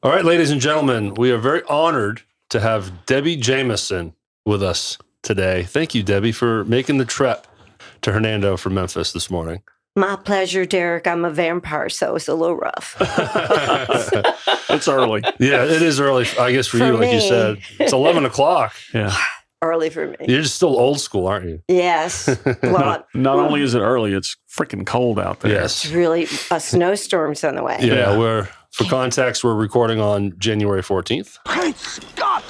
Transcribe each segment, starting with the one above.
All right, ladies and gentlemen, we are very honored to have Debbie Jamison with us today. Thank you, Debbie, for making the trip to Hernando from Memphis this morning. My pleasure, Derek. I'm a vampire, so it's a little rough. It's early. Yeah, it is early, I guess, for you, like you said. It's 11 o'clock. Yeah. Early for me. You're just still old school, aren't you? Yes. Well, Not only is it early, it's freaking cold out there. Yes. it's really a snowstorm's on the way. Yeah, for context, we're recording on January 14th. Great Scott!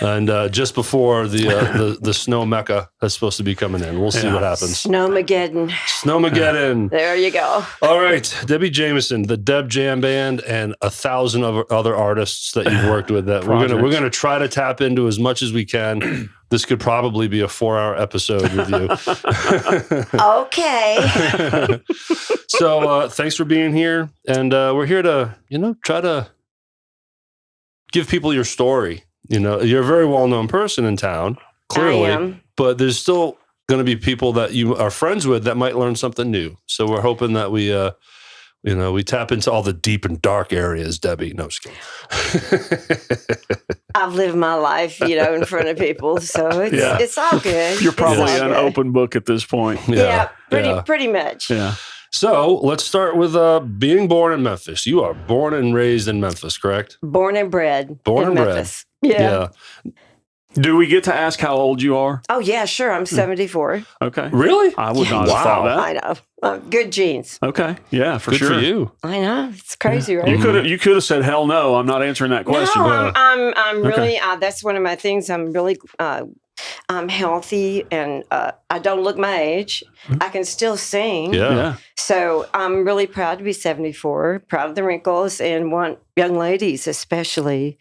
And just before the snow mecca that's supposed to be coming in. We'll see what happens. Snowmageddon. Snowmageddon. There you go. All right, Debbie Jamison, the Deb Jam Band, and 1,000 other artists that you've worked with. That we're gonna try to tap into as much as we can. This could probably be a 4-hour episode with you. Okay. So thanks for being here, and we're here to try to give people your story. You're a very well-known person in town, clearly, I am. but there's still going to be people that you are friends with that might learn something new. So we're hoping that we tap into all the deep and dark areas, Debbie. No, just kidding. I've lived my life, in front of people, so it's all good. You're probably It's all an good. open book at this point. Yeah, pretty much. Yeah. So let's start with being born in Memphis. You are born and raised in Memphis, correct? Born and bred. Born in and bred. Memphis. Yeah. Do we get to ask how old you are? Oh, yeah, sure. I'm 74. Okay. Really? I would not have thought that. I know. Good genes. Okay. Yeah, for Good sure. for you. I know. It's crazy, right? You could have said hell no. I'm not answering that question. No, I'm really. That's one of my things. I'm really. I'm healthy, and I don't look my age. I can still sing. Yeah. So I'm really proud to be 74. Proud of the wrinkles, and want young ladies especially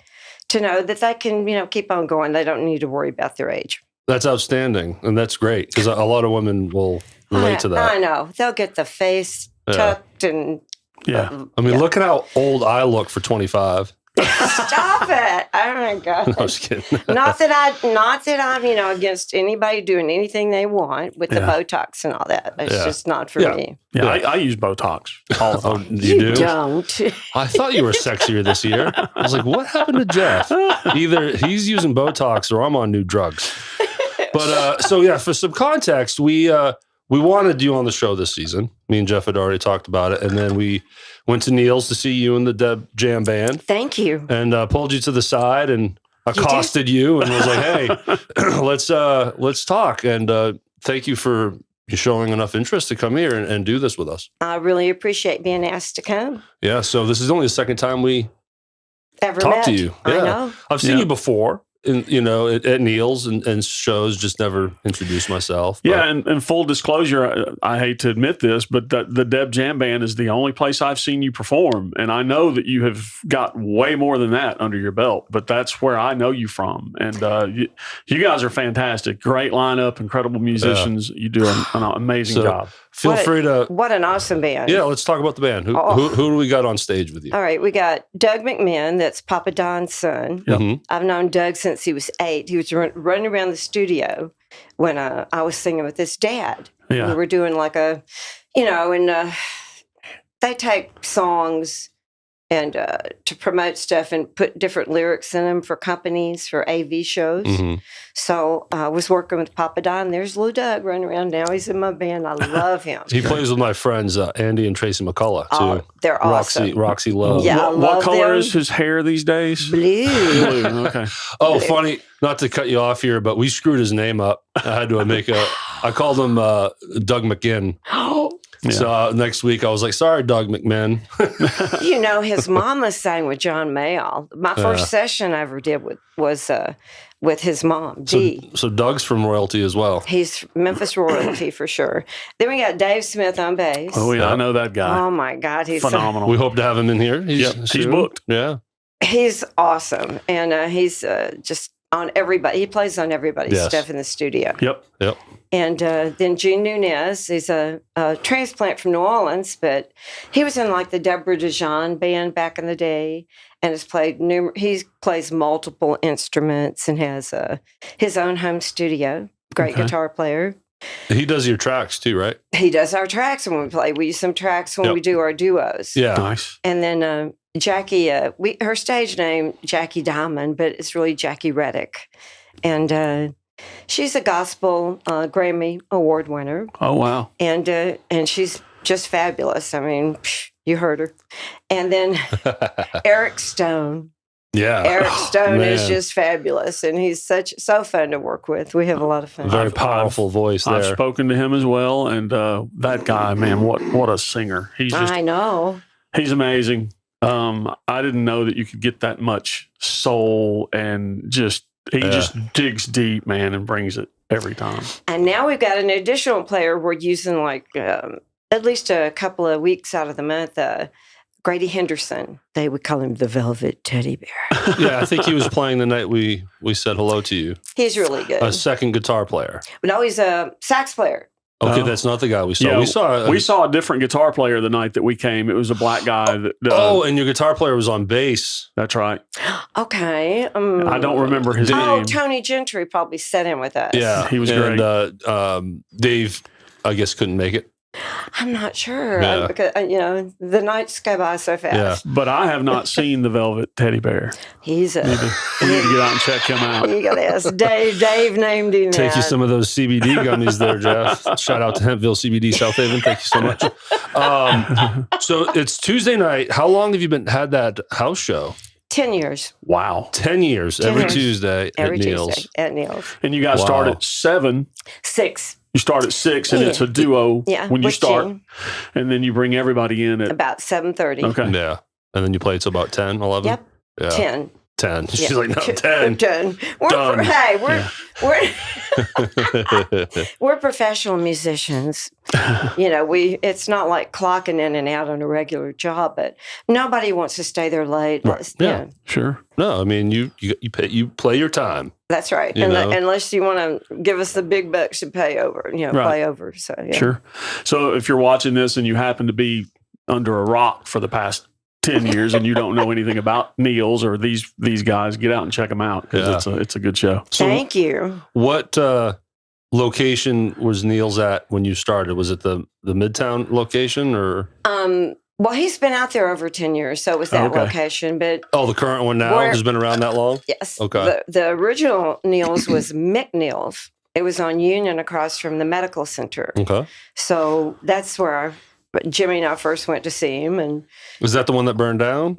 to know that they can, keep on going. They don't need to worry about their age. That's outstanding, and that's great because a lot of women will relate to that. I know. They'll get the face tucked and. Yeah. I mean, look at how old I look for 25. Stop it! Oh my God! No, I'm just kidding. Not that I'm, against anybody doing anything they want with the Botox and all that. It's just not for me. Yeah. I use Botox all the time. You do? Don't. I thought you were sexier this year. I was like, what happened to Jeff? Either he's using Botox or I'm on new drugs. But for some context, we wanted you on the show this season. Me and Jeff had already talked about it, and then we went to Neil's to see you and the Deb Jam Band. Thank you. And pulled you to the side and accosted you and was like, "Hey, let's talk." And thank you for showing enough interest to come here and do this with us. I really appreciate being asked to come. Yeah. So this is only the second time we Ever talked met? to you. I Yeah. know. I've seen you before. At Neil's and shows, just never introduced myself. But. Yeah, and full disclosure, I hate to admit this, but the Deb Jam Band is the only place I've seen you perform. And I know that you have got way more than that under your belt, but that's where I know you from. And you guys are fantastic. Great lineup, incredible musicians. You do an amazing job. Feel free to... What an awesome band. Yeah, let's talk about the band. Who do we got on stage with you? All right, we got Doug McMahon, that's Papa Don's son. Mm-hmm. I've known Doug since he was 8. He was running around the studio when I was singing with his dad. Yeah. We were doing like a, and they take songs and to promote stuff and put different lyrics in them for companies, for AV shows. Mm-hmm. So I was working with Papa Don. There's little Doug running around now. He's in my band. I love him. He plays with my friends Andy and Tracy McCullough, too. Oh, they're awesome. Roxy Love. Yeah, I What love color them. is his hair these days? Blue. Blue. Okay. Oh, funny, not to cut you off here, but we screwed his name up. I had to I called him Doug McGinn. Yeah. So next week I was like, sorry, Doug McMahon. His mama sang with John Mayall. My first session I ever did was with his mom, Dee. So Doug's from royalty as well. He's Memphis royalty for sure. Then we got Dave Smith on bass. Oh, yeah, I know that guy. Oh my God, he's Phenomenal. We hope to have him in here. He's booked. Yeah. He's awesome, and he's just on everybody. He plays on everybody's stuff in the studio. Yep. And then Gene Nunez, he's a transplant from New Orleans, but he was in like the Deborah DeJean band back in the day, and has played he plays multiple instruments and has his own home studio. Great guitar player. He does your tracks too, right? He does our tracks when we play. We use some tracks when we do our duos. Yeah. Nice. And then Jackie, her stage name, Jackie Diamond, but it's really Jackie Reddick. And she's a gospel Grammy Award winner. Oh, wow. And she's just fabulous. I mean, you heard her. And then Eric Stone. Yeah. Eric Stone is man. just fabulous, and he's so fun to work with. We have a lot of fun. Very powerful voice there. I've spoken to him as well, and that guy, man, what a singer! I know. He's amazing. I didn't know that you could get that much soul, and just digs deep, man, and brings it every time. And now we've got an additional player we're using, like at least a couple of weeks out of the month. Grady Henderson. They would call him the Velvet Teddy Bear. Yeah, I think he was playing the night we said hello to you. He's really good. A second guitar player. No, he's a sax player. Okay, that's not the guy we saw. Yeah, we saw a different guitar player the night that we came. It was a black guy. And your guitar player was on bass. That's right. Okay. I don't remember his name. Oh, Tony Gentry probably sat in with us. Yeah, he was great. And Dave, I guess, couldn't make it. I'm not sure Yeah. because the nights go by so fast. Yeah. But I have not seen the Velvet Teddy Bear. He's We need to get out and check him out. You got to ask Dave. Dave named him. Take you that. some of those CBD gummies there, Jeff. Shout out to Hempville CBD South Haven. Thank you so much. So it's Tuesday night. How long have you had that house show? 10 years. Wow. 10 years. 10 every years. Tuesday Every at Tuesday Neil's. at Neil's. And you guys start at 7. 6. You start at 6, and it's a duo when you with start. Jim, And then you bring everybody in at... about 7:30. Okay. Yeah. And then you play till about 10, 11? Yep. Yeah. 10. 10. She's Yeah. like, no, 10. 10. Done. We're professional musicians. It's not like clocking in and out on a regular job, but nobody wants to stay there late. Right. Yeah. Sure. No, I mean, you play your time. That's right. You know? Unless you want to give us the big bucks to pay over, play over. So, yeah. Sure. So if you're watching this and you happen to be under a rock for the past 10 years and you don't know anything about Neil's or these guys, get out and check them out because it's a good show. So Thank you. What location was Neil's at when you started? Was it the Midtown location or? Well, he's been out there over 10 years, so it was that location. But the current one now has been around that long? yes. Okay. The original Neil's was Mick Neil's. It was on Union across from the medical center. Okay. So that's where Jimmy and I first went to see him. And Was that the one that burned down? I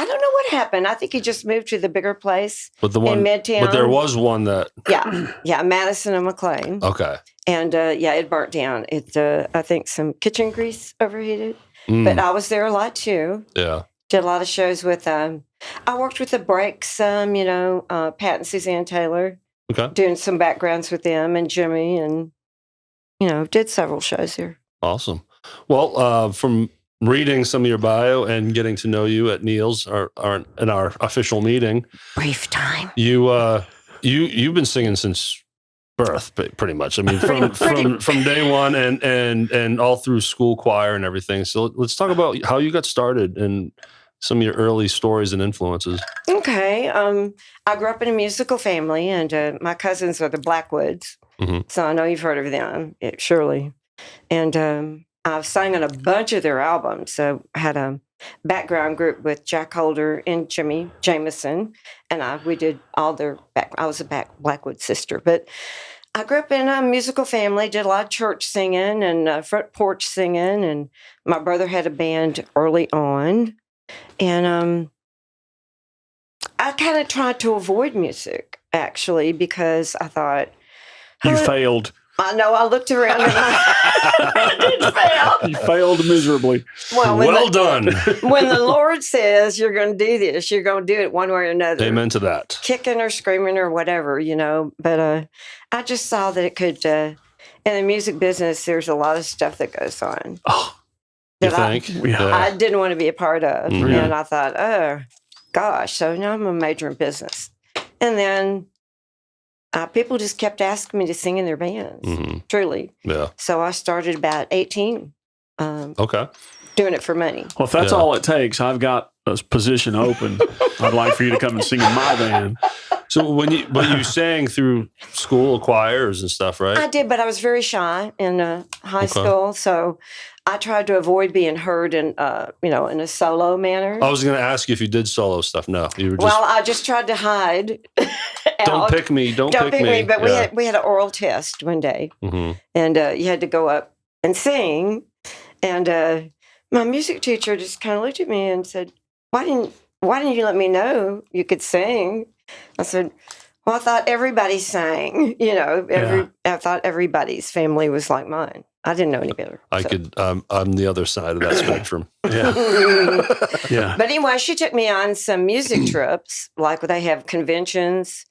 don't know what happened. I think he just moved to the bigger place But the one in Midtown. But there was one that. Yeah, Madison and McLean. Okay. And it burnt down. I think some kitchen grease overheated. But I was there a lot too. Yeah. Did a lot of shows with. I worked with the Breaks, Pat and Suzanne Taylor. Okay. Doing some backgrounds with them and Jimmy, and did several shows here. Awesome. Well, from reading some of your bio and getting to know you at Neil's, in our official meeting, Brief time. You've been singing since birth, pretty much. I mean, from day one and all through school choir and everything. So let's talk about how you got started and some of your early stories and influences. Okay. I grew up in a musical family, and my cousins are the Blackwoods. Mm-hmm. So I know you've heard of them, surely. And I've sang on a bunch of their albums. So I had a background group with Jack Holder and Jimi Jamison, and we did all their I was a Blackwood sister. But I grew up in a musical family, did a lot of church singing and front porch singing, and my brother had a band early on. And I kind of tried to avoid music, actually, because I thought... You failed. I know. I looked around and I did fail. You failed miserably. Well done. When the Lord says you're going to do this, you're going to do it one way or another. Amen to that. Kicking or screaming or whatever, But I just saw that it could... in the music business, there's a lot of stuff that goes on. Oh, you think? I didn't want to be a part of. Mm-hmm. And I thought, oh, gosh. So now I'm a major in business. And then... people just kept asking me to sing in their bands, truly. Yeah. So I started about 18, doing it for money. Well, if that's all it takes, I've got a position open. I'd like for you to come and sing in my band. So but you sang through school choirs and stuff, right? I did, but I was very shy in high school, so I tried to avoid being heard in in a solo manner. I was going to ask you if you did solo stuff. No, you were just. Well, I just tried to hide. Don't pick me. Don't pick me. But we had an oral test one day, and you had to go up and sing. And my music teacher just kind of looked at me and said, "Why didn't you let me know you could sing?" I said, "Well, I thought everybody sang. I thought everybody's family was like mine. I didn't know any better." I'm the other side of that spectrum. Yeah. Yeah. But anyway, she took me on some music trips, like they have conventions.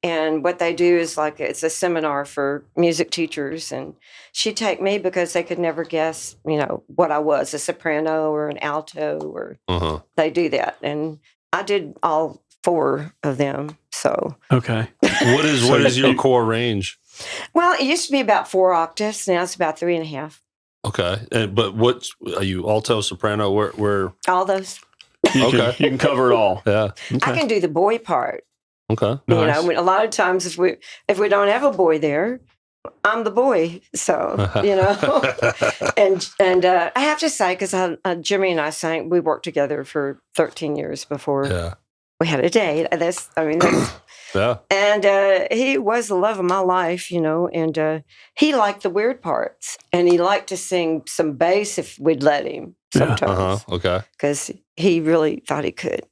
And what they do is it's a seminar for music teachers. And she'd take me because they could never guess, what I was, a soprano or an alto, or they do that. And I did all 4 of them. So okay. What is your core range? Well, it used to be about 4 octaves. Now it's about 3.5. Okay. But what are you, alto, soprano? Where? All those. You can cover it all. Yeah. Okay. I can do the boy part. Okay. Nice. A lot of times if we don't have a boy there, I'm the boy. So, and I have to say, because Jimmy and I sang, we worked together for 13 years before we had a date. Yeah. And he was the love of my life, and he liked the weird parts, and he liked to sing some bass if we'd let him sometimes. Okay. Because he really thought he could.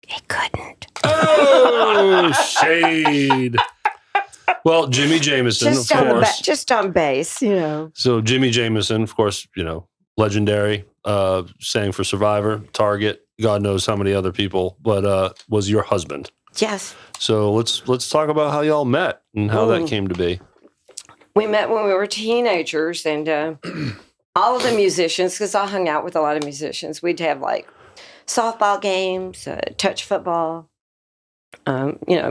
He couldn't. Oh, shade. Well, Jimi Jamison, of course. Just on bass, So Jimi Jamison, of course, legendary, sang for Survivor, Target, God knows how many other people, but was your husband. Yes. So let's talk about how y'all met and how that came to be. We met when we were teenagers, and all of the musicians, because I hung out with a lot of musicians, we'd have softball games, touch football,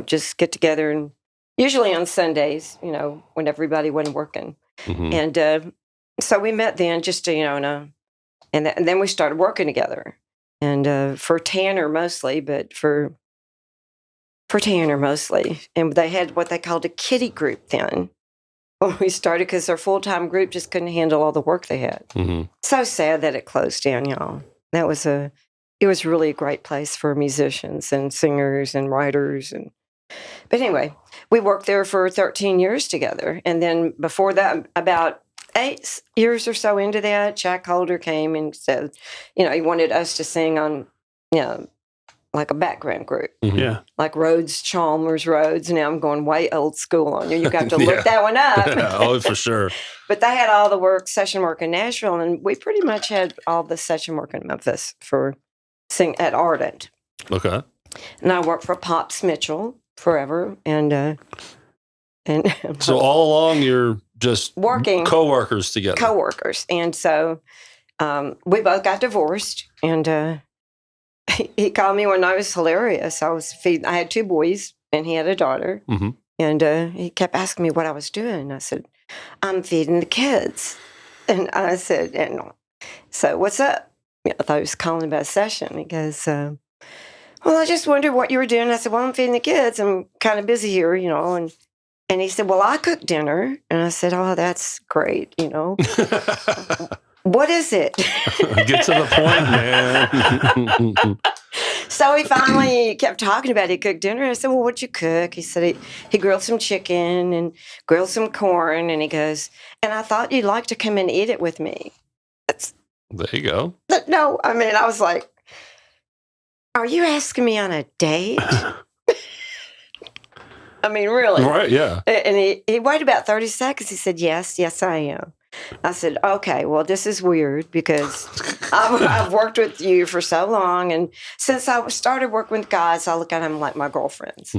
just get together, and usually on Sundays, when everybody wasn't working. And so we met then just to, and then we started working together. And for Tanner mostly, but for Tanner mostly. And they had what they called a kiddie group then when we started, because their full-time group just couldn't handle all the work they had. So sad that it closed down, y'all. It was really a great place for musicians and singers and writers. But anyway, we worked there for 13 years together. And then before that, about 8 years or so into that, Jack Holder came and said, he wanted us to sing on, like a background group. Yeah. Like Rhodes, Chalmers, Rhodes. Now I'm going way old school on you. You got to look that one up. Oh, for sure. But they had all the session work in Nashville, and we pretty much had all the session work in Memphis for sing at Ardent. Okay. And I worked for Pops Mitchell forever, and so all along you're just working co-workers together. Co-workers, and so we both got divorced, and he called me one night. It was hilarious. I had 2 boys, and he had a daughter, and he kept asking me what I was doing. I said, "I'm feeding the kids," and I said, "And so what's up?" I thought he was calling about a session. He goes, "Well, I just wondered what you were doing." I said, "Well, I'm feeding the kids. I'm kind of busy here, And he said, "Well, I cook dinner." And I said, "Oh, that's great, What is it?" Get to the point, man. So he finally kept talking about it. He cooked dinner. I said, "Well, what'd you cook?" He said he grilled some chicken and grilled some corn. And he goes, "And I thought you'd like to come and eat it with me." There you go. No, I was like, "Are you asking me on a date?" Really. Right, yeah. And he waited about 30 seconds. He said, yes, I am. I said, "Okay, well, this is weird because I've worked with you for so long. And since I started working with guys, I look at them like my girlfriends,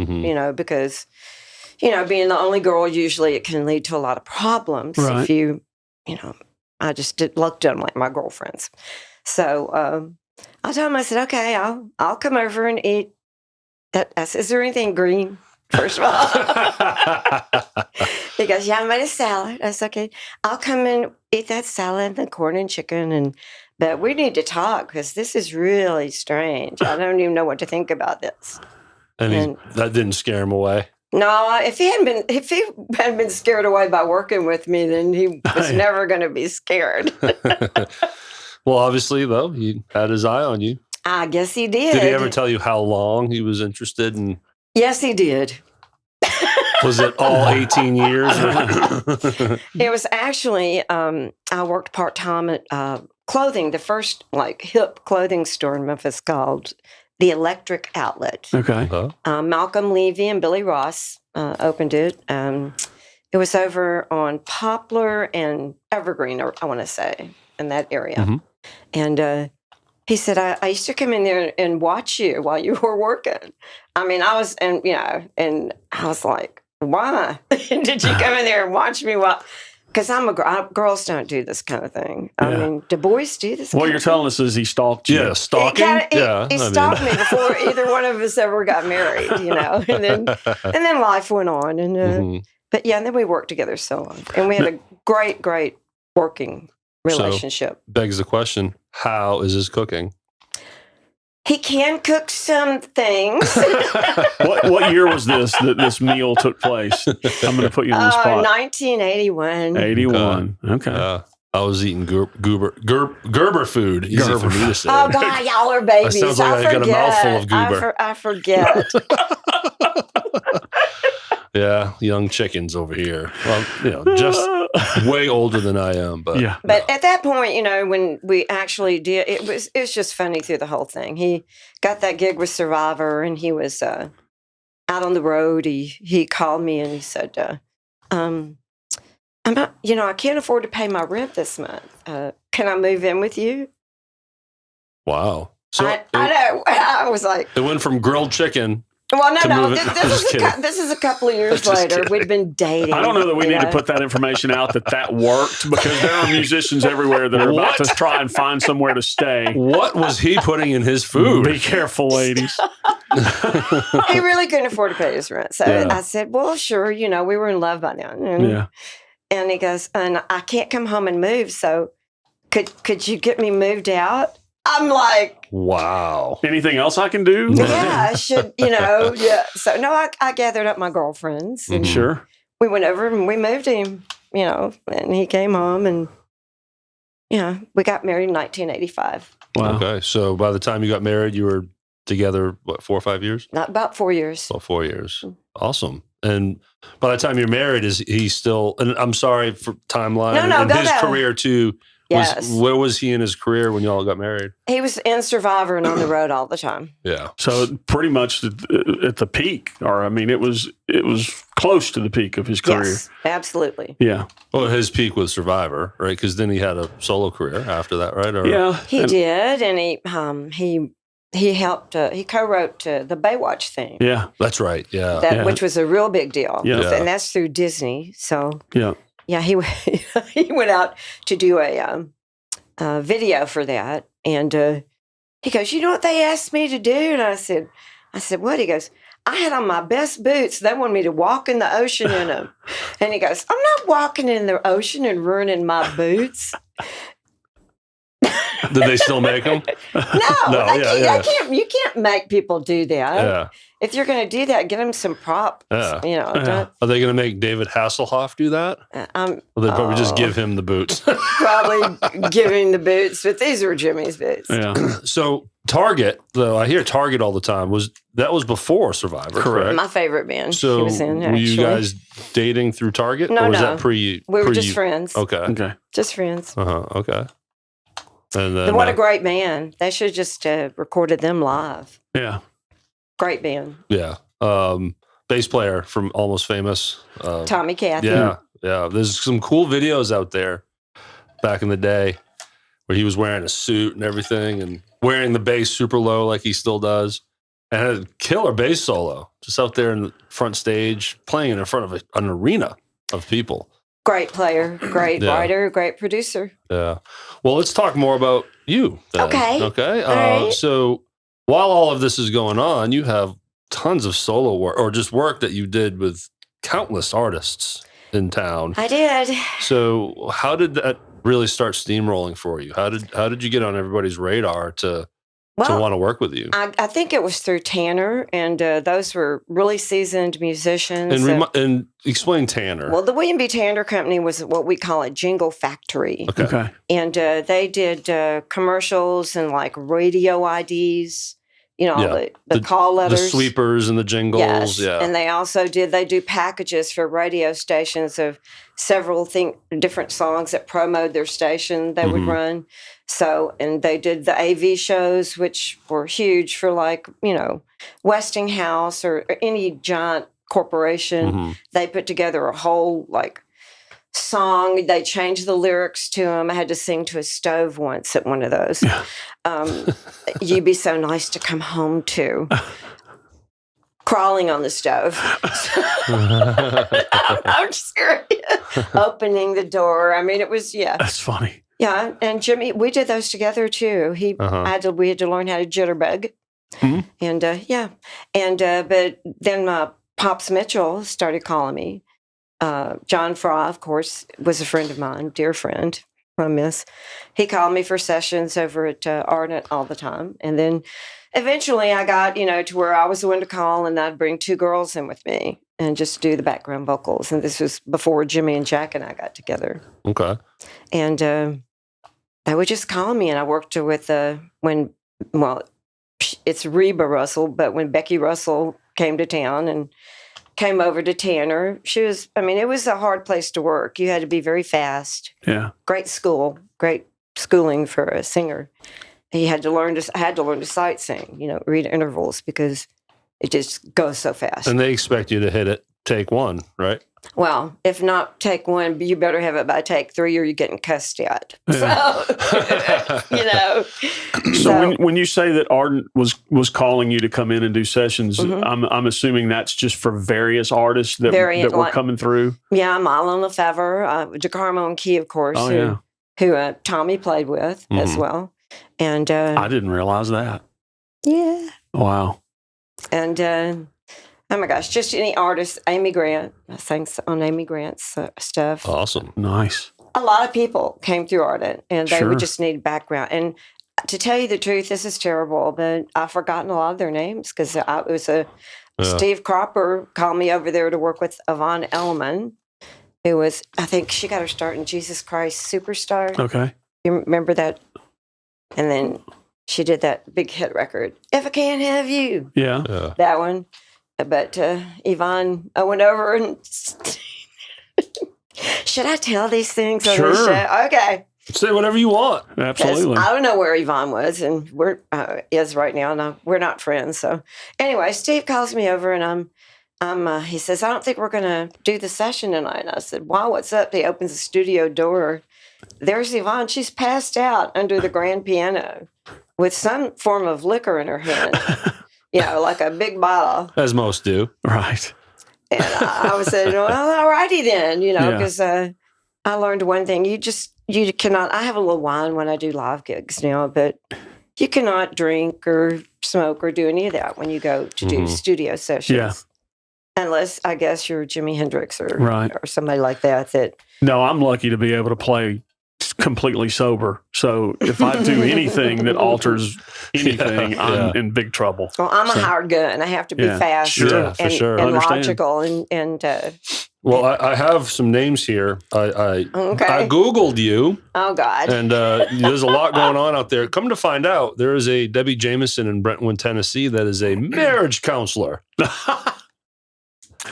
because, being the only girl, usually it can lead to a lot of problems if you, I just looked at them like my girlfriends. So I told him, I said, "Okay, I'll come over and eat." I said, "Is there anything green?" First of all, he goes, "Yeah, I made a salad." I said, "Okay, I'll come and eat that salad and the corn and chicken, but we need to talk because this is really strange. I don't even know what to think about this." And that didn't scare him away. No, if he hadn't been scared away by working with me, then he was never going to be scared. Well, obviously, though, he had his eye on you. I guess he did. Did he ever tell you how long he was interested in? Yes, he did. Was it all 18 years? It was actually, I worked part-time at clothing, the first hip clothing store in Memphis called The Electric Outlet. Okay. Malcolm Levy and Billy Ross opened it. It was over on Poplar and Evergreen, I want to say, in that area. Mm-hmm. And he said, I used to come in there and watch you while you were working. I mean, I was like, why did you come in there and watch me while? Because I'm a girl. Girls don't do this kind of thing. I mean, do boys do this? What you're telling us is he stalked you. Yeah, stalking. He stalked me before either one of us ever got married. And then life went on. And but yeah, and then we worked together so long, and we had a great working relationship. So, begs the question: how is his cooking? He can cook some things. What year was this that this meal took place? I'm going to put you on the spot. 1981. 81. Okay. I was eating Gerber food. Easy for me to say. Oh God, y'all are babies. That sounds like I got a mouthful of goober. I forget. Yeah, young chickens over here. Well, just way older than I am, but yeah. But at that point, when we actually did, it was just funny through the whole thing. He got that gig with Survivor, and he was out on the road. He called me and he said, "I'm not, I can't afford to pay my rent this month. Can I move in with you?" Wow. So I know. I was like, it went from grilled chicken. Well, no. This is a couple of years later. Kidding. We'd been dating. I don't know that we need to put that information out that worked, because there are musicians everywhere that are about to try and find somewhere to stay. What was he putting in his food? Be careful, ladies. He really couldn't afford to pay his rent. So I said, well, sure. We were in love by then. And he goes, and I can't come home and move. So could you get me moved out? I'm like, wow. Anything else I can do? Yeah, I should, yeah. So, no, I gathered up my girlfriends. And Sure. We went over and we moved him, and he came home, and, we got married in 1985. Wow. Okay. So by the time you got married, you were together, 4 or 5 years? Not about 4 years. About 4 years. Awesome. And by the time you're married, is he still, and I'm sorry for timeline, and his career too. Yes. Where was he in his career when y'all got married? He was in Survivor and on the road all the time. Yeah. So pretty much at the peak, or it was close to the peak of his career. Yes, absolutely. Yeah. Well, his peak was Survivor, right? Because then he had a solo career after that, right? He did, and he helped. He co-wrote the Baywatch theme. Yeah, that's right. Yeah, which was a real big deal. Yeah. And that's through Disney. So yeah, he went out to do a video for that, and he goes, "You know what they asked me to do?" And I said, "What?" He goes, "I had on my best boots. They wanted me to walk in the ocean in them." And he goes, "I'm not walking in the ocean and ruining my boots." Did they still make them? No, you can't make people do that. Yeah. If you're going to do that, get them some props. Are they going to make David Hasselhoff do that? Or they probably just give him the boots. Probably giving the boots, but these were Jimmy's boots. Yeah. So Target, though, I hear Target all the time. Was before Survivor? Correct. My favorite band. So he was in, were you guys dating through Target? No, or was that pre? We were just friends. Okay. Just friends. Okay. And then, what a great band. They should have just recorded them live. Yeah. Great band. Yeah. Bass player from Almost Famous. Tommy Cathy. Yeah. There's some cool videos out there back in the day where he was wearing a suit and everything and wearing the bass super low like he still does. And had a killer bass solo just out there in the front stage playing in front of an arena of people. Great player, great writer, great producer. Yeah. Well, let's talk more about you then. Okay. All right. So while all of this is going on, you have tons of solo work or just work that you did with countless artists in town. I did. So how did that really start steamrolling for you? How did you get on everybody's radar to to want to work with you? I think it was through Tanner, and those were really seasoned musicians. And explain Tanner. Well, the William B. Tanner Company was what we call a jingle factory. Okay. And they did commercials and like radio IDs, the call letters. The sweepers and the jingles. Yes. Yeah. And they do packages for radio stations of several different songs that promoted their station they would run. So, and they did the AV shows, which were huge for Westinghouse or any giant corporation. They put together a whole song. They changed the lyrics to them. I had to sing to a stove once at one of those. You'd be so nice to come home to. Crawling on the stove. I'm serious. Opening the door. I mean, it was, That's funny. Yeah, and Jimmy, we did those together too. We had to learn how to jitterbug. And but then Pops Mitchell started calling me. John Fry, of course, was a friend of mine, dear friend. I miss. He called me for sessions over at Ardent all the time. And then eventually I got, to where I was the one to call, and I'd bring 2 girls in with me and just do the background vocals. And this was before Jimmy and Jack and I got together. Okay. And they would just call me, and I worked with it's Reba Russell, but when Becky Russell came to town and came over to Tanner, it was a hard place to work. You had to be very fast. Yeah. Great schooling for a singer. I had to learn to sight sing, read intervals, because it just goes so fast. And they expect you to hit it take 1, right? Well, if not take 1, you better have it by take 3 or you're getting cussed at. Yeah. So, So when you say that Ardent was calling you to come in and do sessions, I'm assuming that's just for various artists that were coming through? Yeah, Mylon Lefevre, DeCarmo and Key, of course, who Tommy played with as well. And I didn't realize that. Yeah. Wow. And oh my gosh, just any artist. Amy Grant, I sang on Amy Grant's stuff. Awesome. Nice. A lot of people came through Ardent, and they would just need background. And to tell you the truth, this is terrible, but I've forgotten a lot of their names, because it was Steve Cropper called me over there to work with Yvonne Elliman, who was, I think she got her start in Jesus Christ Superstar. Okay. You remember that? And then she did that big hit record, If I Can't Have You. Yeah. That one. But Yvonne, I went over and should I tell these things on the show? Okay. Say whatever you want. Absolutely. I don't know where Yvonne was and where is right now. No, we're not friends. So anyway, Steve calls me over, and he says, I don't think we're going to do the session tonight. And I said, wow, what's up? He opens the studio door. There's Yvonne. She's passed out under the grand piano with some form of liquor in her hand. Like a big bottle. As most do. Right. And I was saying, well, all righty then, because I learned one thing. You cannot, I have a little wine when I do live gigs now, but you cannot drink or smoke or do any of that when you go to do studio sessions. Yeah. Unless, I guess, you're Jimi Hendrix or somebody like that. No, I'm lucky to be able to play completely sober. So if I do anything that alters anything, I'm in big trouble. Well, I'm a hired gun. I have to be fast and logical. And well, I have some names here. I Googled you. Oh, God. And there's a lot going on out there. Come to find out, there is a Debbie Jamison in Brentwood, Tennessee that is a marriage counselor.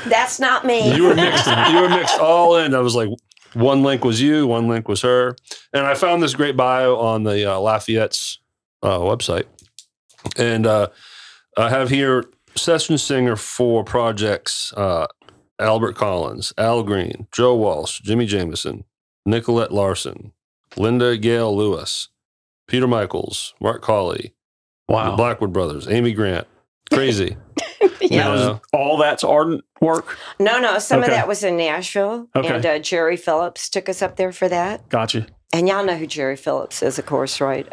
That's not me. You were mixed all in. I was like, one link was you, one link was her. And I found this great bio on the Lafayette's website. And I have here session singer for projects, Albert Collins, Al Green, Joe Walsh, Jimi Jamison, Nicolette Larson, Linda Gale Lewis, Peter Michaels, Mark Colley, the Blackwood Brothers, Amy Grant. Crazy. All that's Ardent work? No. Some of that was in Nashville. Okay. And Jerry Phillips took us up there for that. Gotcha. And y'all know who Jerry Phillips is, of course, right?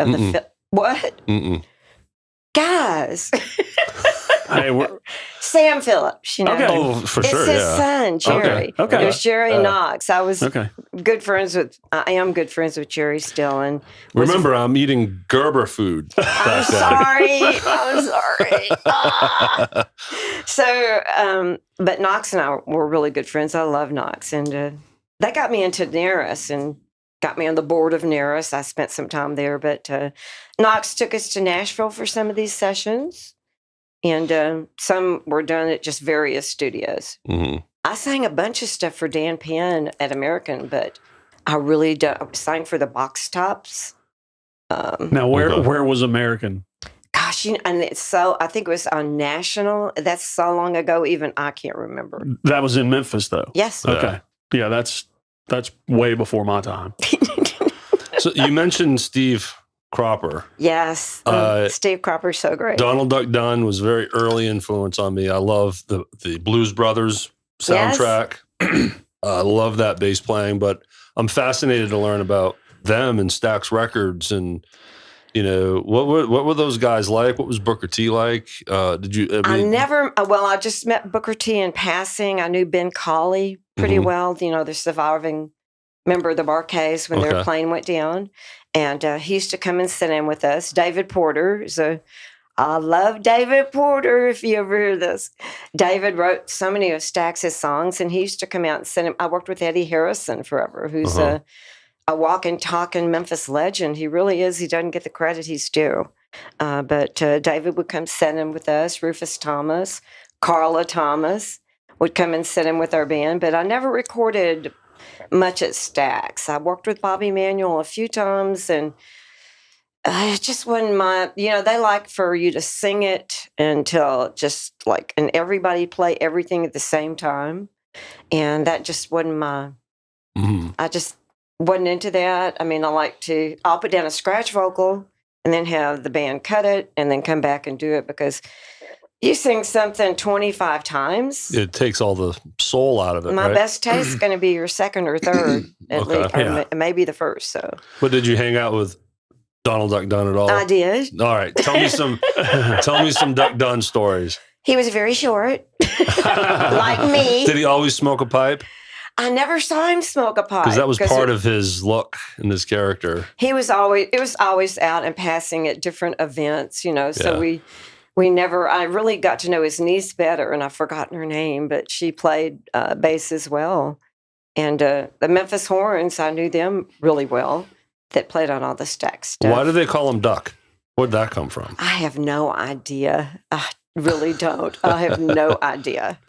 What? Mm-mm. Guys. Hey, Sam Phillips, Okay. Oh, for it's sure. his Yeah. son, Jerry. Okay. It was Jerry Yeah. Knox. I was Okay. I am good friends with Jerry still. And Remember, I'm eating Gerber food. I'm back then. sorry. I'm sorry. So, but Knox and I were really good friends. I love Knox. And they got me into NARIS and got me on the board of NARIS. I spent some time there. But Knox took us to Nashville for some of these sessions. And some were done at just various studios. Mm-hmm. I sang a bunch of stuff for Dan Penn at American, but I really sang for the Box Tops. Now, where was American? Gosh, and it's so, I think it was on National. That's so long ago, even I can't remember. That was in Memphis, though. Yes. Okay. Yeah, that's way before my time. So you mentioned Steve Cropper. Yes. Steve Cropper's so great. Donald Duck Dunn was a very early influence on me. I love the Blues Brothers soundtrack. I love that bass playing, but I'm fascinated to learn about them and Stax Records and, what were those guys like? What was Booker T like? Did you? I just met Booker T in passing. I knew Ben Cauley pretty well, the surviving member of the Bar-Kays when their plane went down. And he used to come and sit in with us. David Porter. I love David Porter, if you ever hear this. David wrote so many of Stax's songs, and he used to come out and sing him. I worked with Eddie Harrison forever, who's a walking, talking Memphis legend. He really is. He doesn't get the credit he's due. But David would come sit in with us. Rufus Thomas, Carla Thomas would come and sit in with our band. But I never recorded much at Stax. I worked with Bobby Manuel a few times, and it just wasn't my, they like for you to sing it until just like, and everybody play everything at the same time. And that just wasn't my, I just wasn't into that. I mean, I'll put down a scratch vocal and then have the band cut it and then come back and do it, because you sing something 25 times. It takes all the soul out of it. My right? best taste is going to be your second or third, at least, or maybe the first. So, But did you hang out with Donald Duck Dunn at all? I did. All right, tell me some Duck Dunn stories. He was very short, like me. Did he always smoke a pipe? I never saw him smoke a pipe Because that was part of his look and his character. It was always out and passing at different events, So we never. I really got to know his niece better, and I've forgotten her name, but she played bass as well. And the Memphis Horns, I knew them really well. That played on all the Stax stuff. Why do they call him Duck? Where'd that come from? I have no idea. I really don't. I have no idea.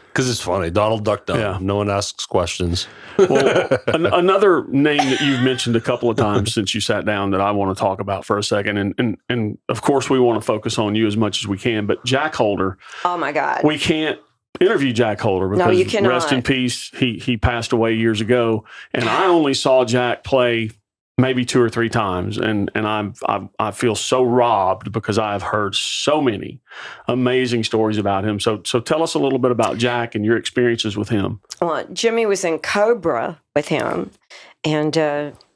Because it's funny. Donald Duck Dunn. Yeah. No one asks questions. Well, another name that you've mentioned a couple of times since you sat down that I want to talk about for a second, and of course we want to focus on you as much as we can, but Jack Holder. Oh my God. We can't interview Jack Holder because, no, you cannot. Rest in peace, he passed away years ago, and I only saw Jack play maybe 2 or 3 times, and I feel so robbed because I've heard so many amazing stories about him. So tell us a little bit about Jack and your experiences with him. Well, Jimmy was in Cobra with him, and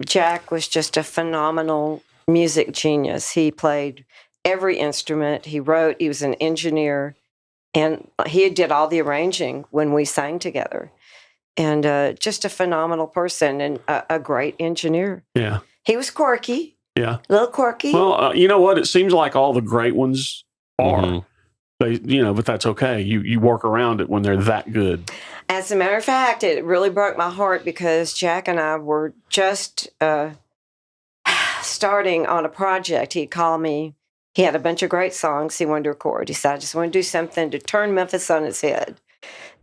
Jack was just a phenomenal music genius. He played every instrument. He wrote. He was an engineer, and he did all the arranging when we sang together. And just a phenomenal person and a great engineer. Yeah. He was quirky. Yeah. A little quirky. Well, you know what? It seems like all the great ones are. They, but that's okay. You work around it when they're that good. As a matter of fact, it really broke my heart because Jack and I were just starting on a project. He called me. He had a bunch of great songs he wanted to record. He said, I just want to do something to turn Memphis on its head.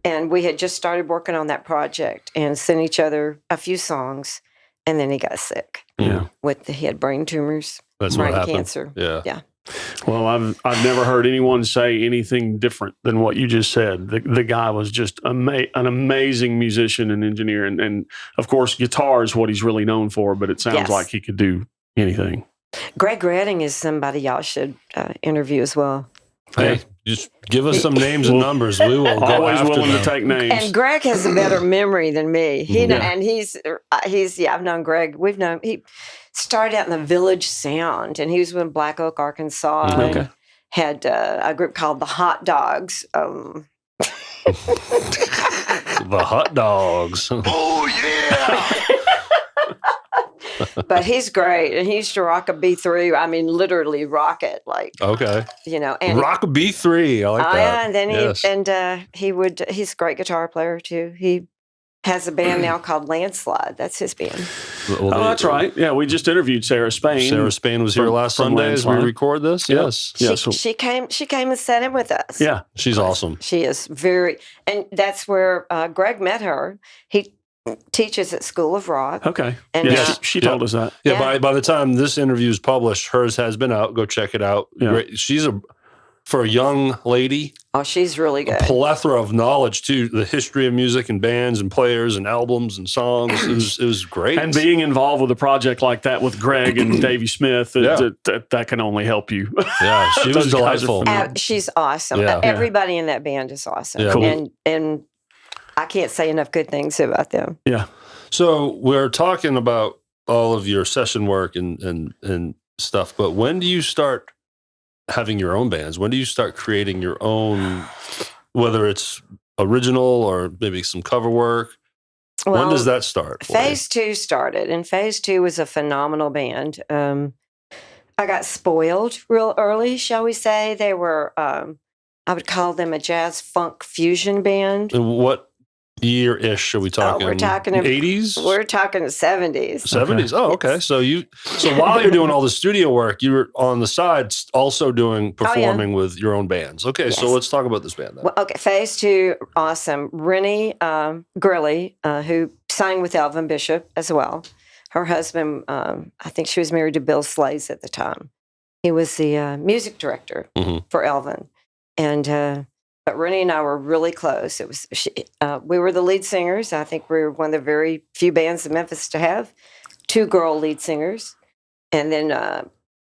And we had just started working on that project and sent each other a few songs. And then he got sick. Yeah. He had brain tumors, That's brain what happened. cancer. Yeah. Well, I've never heard anyone say anything different than what you just said. The guy was just an amazing musician and engineer. And of course, guitar is what he's really known for, but it sounds like he could do anything. Greg Redding is somebody y'all should interview as well. Hey, just give us some names and numbers. We will go Always after willing them. to take names. And Greg has a better memory than me. And he's I've known Greg. He started out in the Village Sound, and he was in Black Oak, Arkansas. Okay. had a group called the Hot Dogs. The Hot Dogs. Oh, yeah. But he's great, and he used to rock a B3. I mean, literally rock it, like Okay. And Rock a B3. I like that. yeah, and then Yes. he's a great guitar player too. He has a band now called Landslide. That's his band. Well, Oh, that's right. Yeah, we just interviewed Sarah Spain. Sarah Spain was here from- last from Sunday as we Landslide. record this. Yep. Yes. Yeah, She came and sat in with us. Yeah. She's awesome. She is and that's where Greg met her. He teaches at School of Rock. Okay. And Yeah, she told us that. Yeah, Yeah. by the time this interview is published, hers has been out. Go check it out. Yeah. Great. For a young lady, Oh, she's really a good. plethora of knowledge too. The history of music and bands and players and albums and songs. It was great. And being involved with a project like that with Greg and Davey Smith, Yeah. that can only help you. yeah, she Those was guys are delightful. phenomenal. She's awesome. Yeah. Everybody in that band is awesome. Yeah. Cool. And I can't say enough good things about them. Yeah. So we're talking about all of your session work and stuff, but when do you start having your own bands? When do you start creating your own, whether it's original or maybe some cover work? When does that start? for you? Phase 2 started, and Phase 2 was a phenomenal band. I got spoiled real early, shall we say. They were, I would call them a jazz funk fusion band. And what year-ish are we talking? we're talking 80s? We're talking 70s. 70s. Oh, okay. So while you're doing all the studio work, you're on the side also doing performing with your own bands. Okay, so Yes. let's talk about this band then. Well, okay, Phase 2, awesome. Rennie Gurley, who sang with Elvin Bishop as well. Her husband, I think she was married to Bill Slays at the time. He was the music director for Elvin. And but Rennie and I were really close. It was we were the lead singers. I think we were one of the very few bands in Memphis to have 2 girl lead singers. And then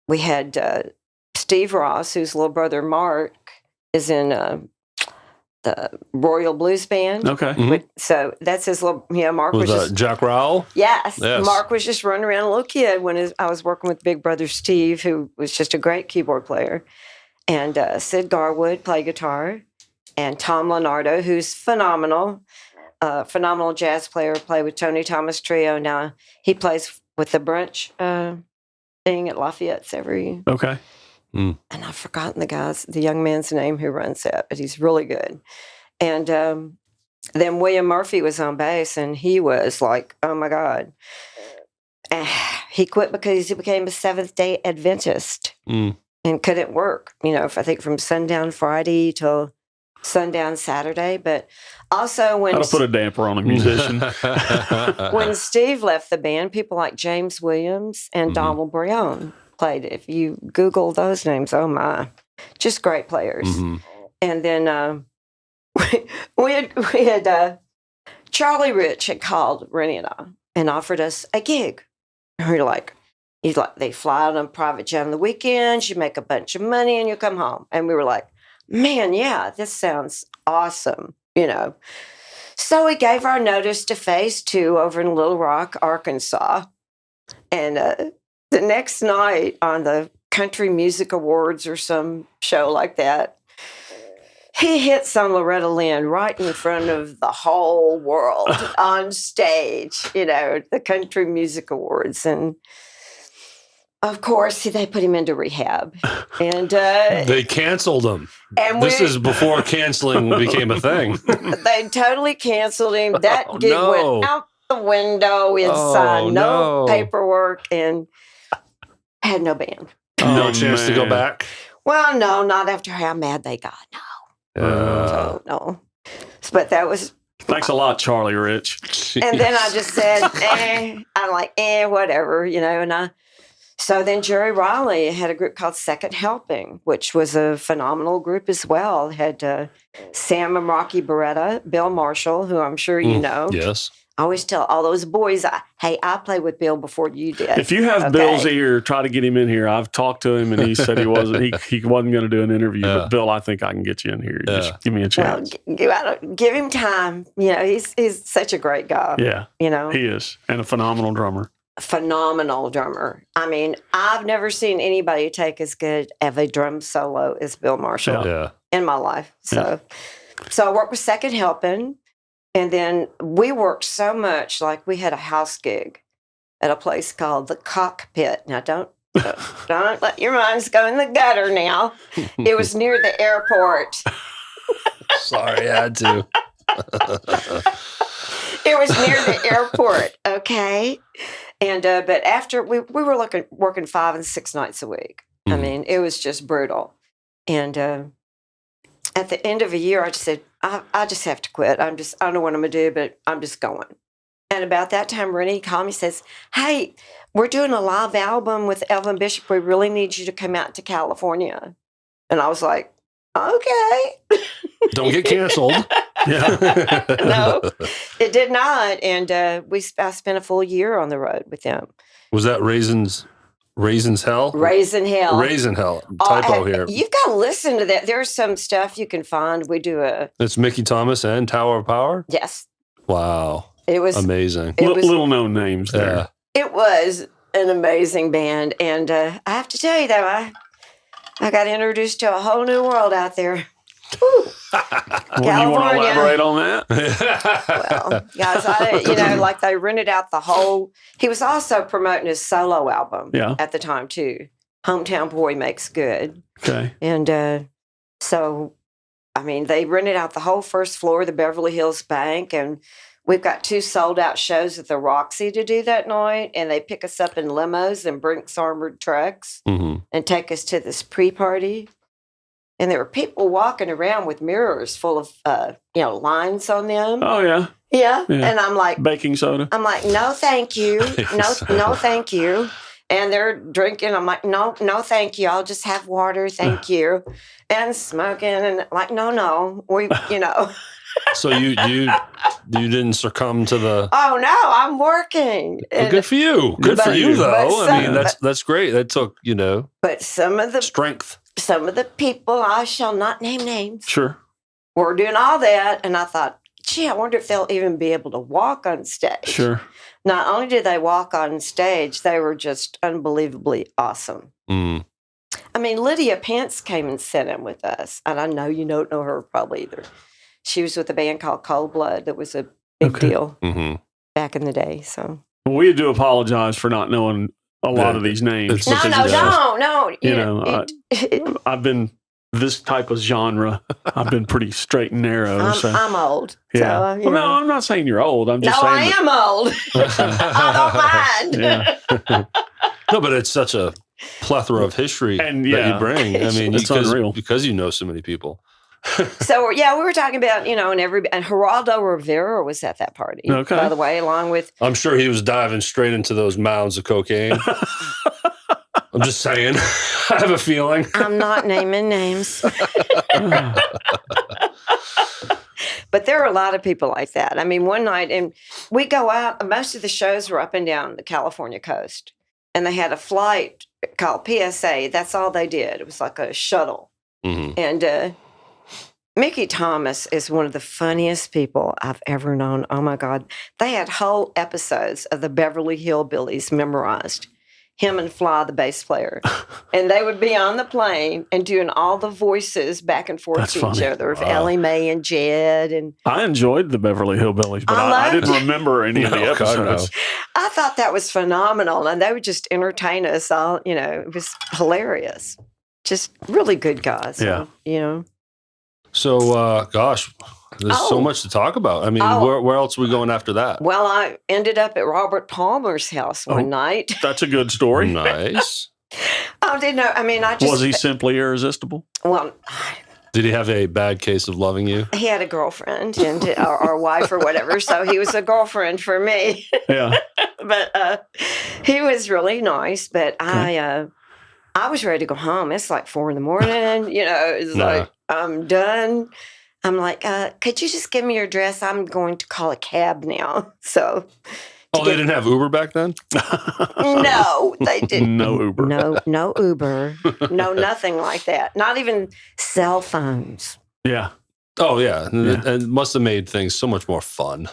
we had Steve Ross, whose little brother Mark is in the Royal Blues Band. Okay. So that's his little, Mark With was just, Jack Rowell? yes, Yes. Mark was just running around a little kid when I was working with big brother Steve, who was just a great keyboard player. And Sid Garwood played guitar. And Tom Leonardo, who's phenomenal jazz player, played with Tony Thomas Trio. Now he plays with the brunch thing at Lafayette's every. Okay. And I've forgotten the young man's name who runs that, but he's really good. And then William Murphy was on bass, and he was like, oh my God. He quit because he became a Seventh-day Adventist and couldn't work, I think from sundown Friday till sundown Saturday. But also when That'll put a damper on a musician. when Steve left the band, people like James Williams and Donald Brown played. If you Google those names, oh my, just great players. And then we had Charlie Rich had called Rennie and I and offered us a gig. And we were like, they fly on a private jet on the weekends, you make a bunch of money and you come home. And we were like, man, yeah, this sounds awesome, So we gave our notice to Phase 2 over in Little Rock, Arkansas. And the next night on the Country Music Awards or some show like that, he hits on Loretta Lynn right in front of the whole world on stage, the Country Music Awards. And of course, they put him into rehab. And They canceled him. And this is before canceling became a thing. They totally canceled him. That gig went out the window. We had signed no paperwork and had no band. No chance to go back? Well, no, not after how mad they got. No. So, no. But that was... Thanks a lot, Charlie Rich. And then I just said, I'm like, whatever, and so then Jerry Riley had a group called Second Helping, which was a phenomenal group as well. It had Sam and Rocky Beretta, Bill Marshall, who I'm sure you know. Yes. I always tell all those boys, I played with Bill before you did. If you have Bill's ear, try to get him in here. I've talked to him, and he said he wasn't going to do an interview. But Bill, I think I can get you in here. Just give me a chance. Well, give him time. He's such a great guy. Yeah, he is, and a phenomenal drummer. phenomenal drummer. I mean, I've never seen anybody take as good of a drum solo as Bill Marshall Yeah. in my life. So I worked with Second Helping, and then we worked so much, like we had a house gig at a place called the Cockpit. Now, don't let your minds go in the gutter now. It was near the airport. Sorry, I had to. It was near the airport, okay? And but after we were working 5 and 6 nights a week. I mean, it was just brutal. And at the end of a year, I just said, I just have to quit. I don't know what I'm gonna do, but I'm just going. And about that time, Rennie called me and says, "Hey, we're doing a live album with Elvin Bishop. We really need you to come out to California." And I was like, "Okay." Don't get canceled. Yeah. No, it did not. And I spent a full year on the road with them. Was that Raisins Hell? Raising Hell. Raisin Hell. Typo here. You've got to listen to that. There's some stuff you can find. We do It's Mickey Thomas and Tower of Power? yes. Wow. It was Amazing. It was Little known names there. Yeah. It was an amazing band, and I have to tell you though, I got introduced to a whole new world out there. Woo. Well, you want to California. elaborate on that? Well, guys, like they rented out the whole. He was also promoting his solo album at the time too. Hometown Boy Makes Good. Okay. And so, I mean, they rented out the whole first floor of the Beverly Hills Bank, and we've got 2 sold-out shows at the Roxy to do that night, and they pick us up in limos and Brinks armored trucks and take us to this pre-party. And there were people walking around with mirrors full of, lines on them. Oh, yeah. Yeah. And I'm like, baking soda. I'm like, no, thank you. No, thank you. And they're drinking. I'm like, no, thank you. I'll just have water. Thank you. And smoking. And like, no, So you didn't succumb to the... Oh, no, I'm working. Well, good for you. Good for you, though. I mean, that's great. That took, But some of the strength. Some of the people, I shall not name names, Sure. were doing all that. And I thought, gee, I wonder if they'll even be able to walk on stage. Sure. Not only did they walk on stage, they were just unbelievably awesome. Mm. I mean, Lydia Pence came and sat in with us. And I know you don't know her probably either. She was with a band called Cold Blood that was a big deal back in the day. So We do apologize for not knowing a lot of these names. No. I've been this type of genre. I've been pretty straight and narrow. I'm old. Yeah. So, no, I'm not saying you're old. I'm just saying. I am old. I don't mind. Yeah. No, but it's such a plethora of history that you bring. I mean, it's unreal. Because you know so many people. So, we were talking about, and Geraldo Rivera was at that party, by the way, along with... I'm sure he was diving straight into those mounds of cocaine. I'm just saying. I have a feeling. I'm not naming names. But there are a lot of people like that. I mean, one night, and we go out, most of the shows were up and down the California coast, and they had a flight called PSA. That's all they did. It was like a shuttle. And Mickey Thomas is one of the funniest people I've ever known. Oh, my God. They had whole episodes of the Beverly Hillbillies memorized, him and Fly, the bass player. And they would be on the plane and doing all the voices back and forth to each other of Ellie Mae and Jed. And I enjoyed the Beverly Hillbillies, but I didn't remember any of the episodes. I thought that was phenomenal. And they would just entertain us all. It was hilarious. Just really good guys. Yeah. So, gosh, there's so much to talk about. I mean, where else are we going after that? Well, I ended up at Robert Palmer's house one night. That's a good story. Nice. I didn't know. I mean, I just... Was he simply irresistible? Well... Did he have a bad case of loving you? He had a girlfriend or wife or whatever, so he was a girlfriend for me. Yeah. But he was really nice, but I was ready to go home. It's like 4 a.m. It's like, I'm done. I'm like, could you just give me your address? I'm going to call a cab now. So. They didn't have Uber back then? No, they didn't. No Uber. No Uber. No, nothing like that. Not even cell phones. Yeah. Oh, yeah. It must have made things so much more fun.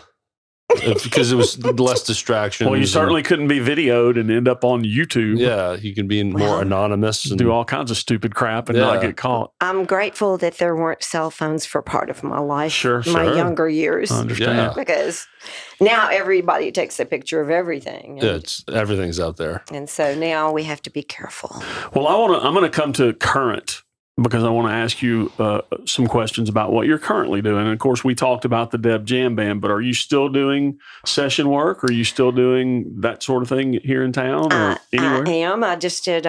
because it was less distraction. Well, you certainly couldn't be videoed and end up on YouTube. Yeah, you can be more anonymous and do all kinds of stupid crap and not get caught. I'm grateful that there weren't cell phones for part of my life. Sure. Younger years. I understand. Yeah. Because now everybody takes a picture of everything. Everything's out there. And so now we have to be careful. Well, I'm going to come to current, because I want to ask you some questions about what you're currently doing. And of course, we talked about the Deb Jam Band, but are you still doing session work? Are you still doing that sort of thing here in town or anywhere? I am. I just did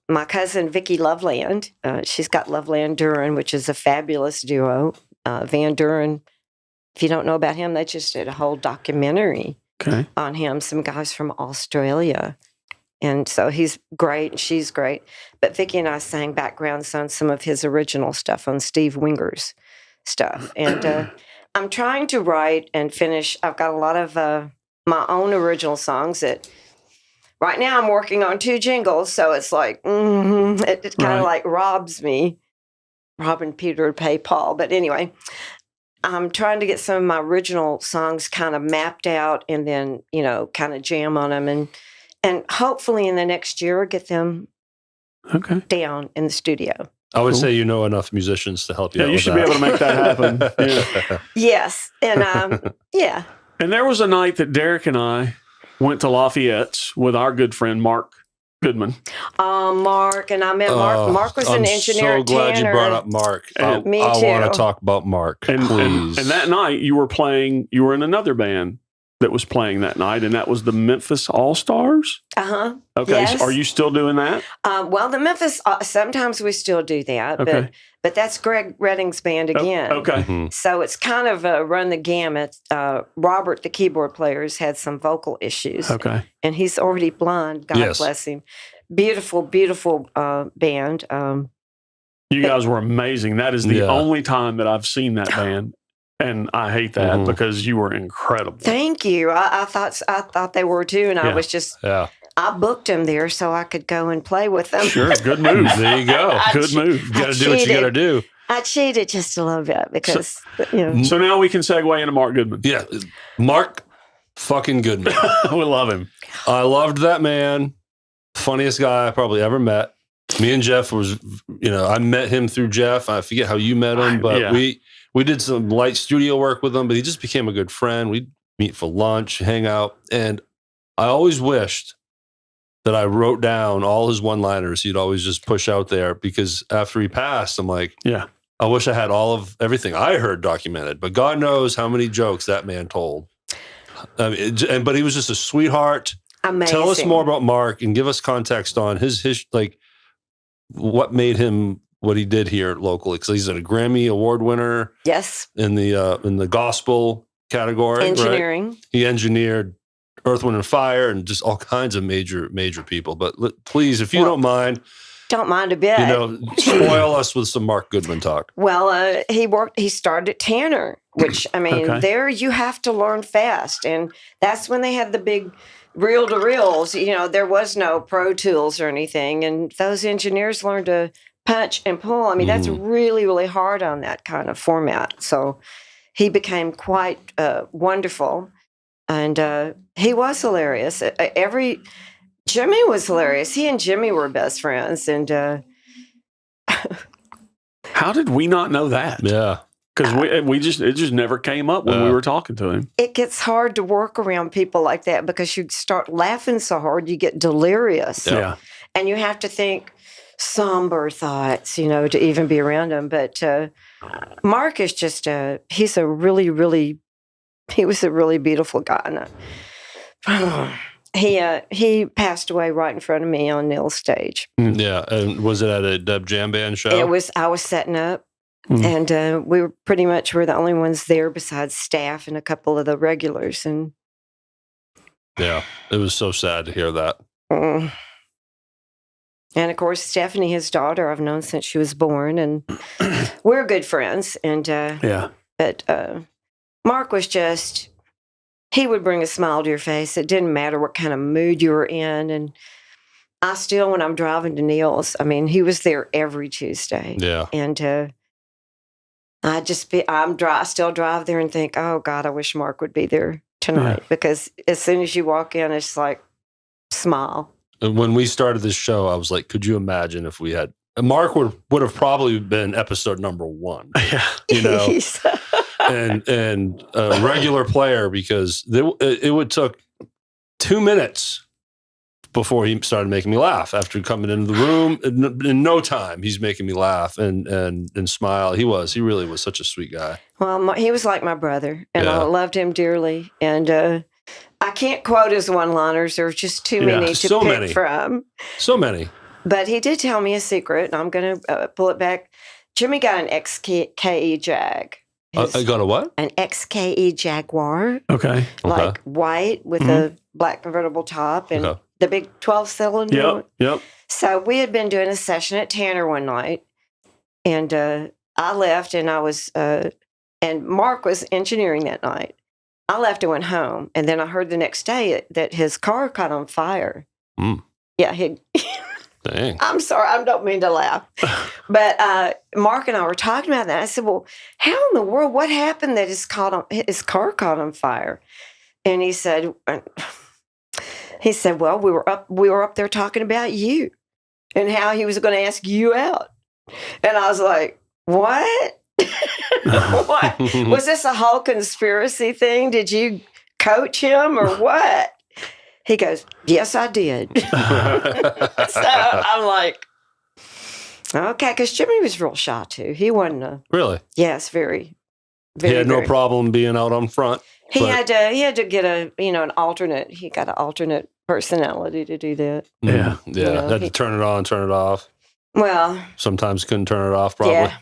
my cousin, Vicki Loveland. She's got Loveland Duran, which is a fabulous duo. Van Duren, if you don't know about him, they just did a whole documentary on him. Some guys from Australia. And so he's great, and she's great. But Vicki and I sang backgrounds on some of his original stuff, on Steve Winger's stuff. And I'm trying to write and finish. I've got a lot of my own original songs that right now I'm working on 2 jingles. So it's like, it kind of like robs me. Robbing Peter to pay Paul. But anyway, I'm trying to get some of my original songs kind of mapped out and then, kind of jam on them. And hopefully in the next year, get them down in the studio. I would say you know enough musicians to help you out. You should be able to make that happen. Yeah. Yes. And yeah. And there was a night that Derek and I went to Lafayette's with our good friend, Mark Goodman. Mark, and I met Mark. Mark was an engineer. I'm so glad you brought up Mark. Me too. I want to talk about Mark, please. And that night you were in another band that was playing that night, and that was the Memphis All-Stars? Uh-huh. Okay, yes. So are you still doing that? Well, the Memphis, sometimes we still do that, but that's Greg Redding's band again. Okay. Mm-hmm. So it's kind of run the gamut. Robert, the keyboard player, has had some vocal issues. Okay. And he's already blind, God bless him. Beautiful, beautiful band. You guys were amazing. That is the only time that I've seen that band. And I hate that because you were incredible. Thank you. I thought they were too, and I was just I booked them there so I could go and play with them. Sure, good move. There you go. Good move. You got to do what you got to do. I cheated just a little bit because So now we can segue into Mark Goodman. Yeah, Mark fucking Goodman. We love him. I loved that man. Funniest guy I probably ever met. Me and Jeff was, I met him through Jeff. I forget how you met him, but we did some light studio work with him, but he just became a good friend. We'd meet for lunch, hang out. And I always wished that I wrote down all his one-liners he'd always just push out there, because after he passed, I'm like, I wish I had all of everything I heard documented. But God knows how many jokes that man told. But he was just a sweetheart. Amazing. Tell us more about Mark and give us context on his like what made him what he did here locally, because he's a Grammy Award winner. Yes. In the gospel category. Engineering. Right? He engineered Earth, Wind, and Fire and just all kinds of major people. But please, if you don't mind. Don't mind a bit. Spoil us with some Mark Goodman talk. Well, he started at Tanner, which, there you have to learn fast. And that's when they had the big reel-to-reels. There was no Pro Tools or anything. And those engineers learned to punch and pull. That's really, really hard on that kind of format. So he became quite wonderful. And he was hilarious. Jimmy was hilarious. He and Jimmy were best friends. And how did we not know that? Yeah. Because it just never came up when we were talking to him. It gets hard to work around people like that because you start laughing so hard, you get delirious. Yeah. And you have to think somber thoughts, to even be around him. But Mark is just he was a really beautiful guy. And, he passed away right in front of me on Neil's stage. Yeah. And was it at a Deb Jam Band show? I was setting up. And we were the only ones there besides staff and a couple of the regulars. And yeah, it was so sad to hear that. And of course, Stephanie, his daughter, I've known since she was born, and we're good friends. And but Mark was he would bring a smile to your face. It didn't matter what kind of mood you were in. And I still, when I'm driving to Neil's, he was there every Tuesday. Yeah. And I still drive there and think, oh God, I wish Mark would be there tonight because as soon as you walk in, it's like smile. And when we started this show, I was like, could you imagine if we had Mark would have probably been episode number 1. Yeah. You know, and a regular player because it would took 2 minutes before he started making me laugh. After coming into the room, in no time, he's making me laugh and smile. He really was such a sweet guy. Well, he was like my brother, and I loved him dearly. And I can't quote his one-liners. There's just too many to pick from. So many. But he did tell me a secret, and I'm going to pull it back. Jimmy got an XKE Jag. I got a what? An XKE Jaguar. Okay. Like white with a black convertible top and the big 12-cylinder. Yep. So we had been doing a session at Tanner one night, and I left, and I was, and Mark was engineering that night. I left and went home, and then I heard the next day that his car caught on fire. Yeah, Dang. I'm sorry, I don't mean to laugh. But Mark and I were talking about that. I said, well, how in the world, what happened that his car caught on fire? And he said, well, we were up there talking about you and how he was going to ask you out. And I was like, what? What? Was this a whole conspiracy thing? Did you coach him or what? He goes, yes, I did. So I'm like, okay, because Jimmy was real shy too. He wasn't really? Yes, very, very. He had no problem being out on front. He had to get an alternate. He got an alternate personality to do that. Yeah. Had to turn it on, turn it off. Well, sometimes couldn't turn it off. Probably. Yeah.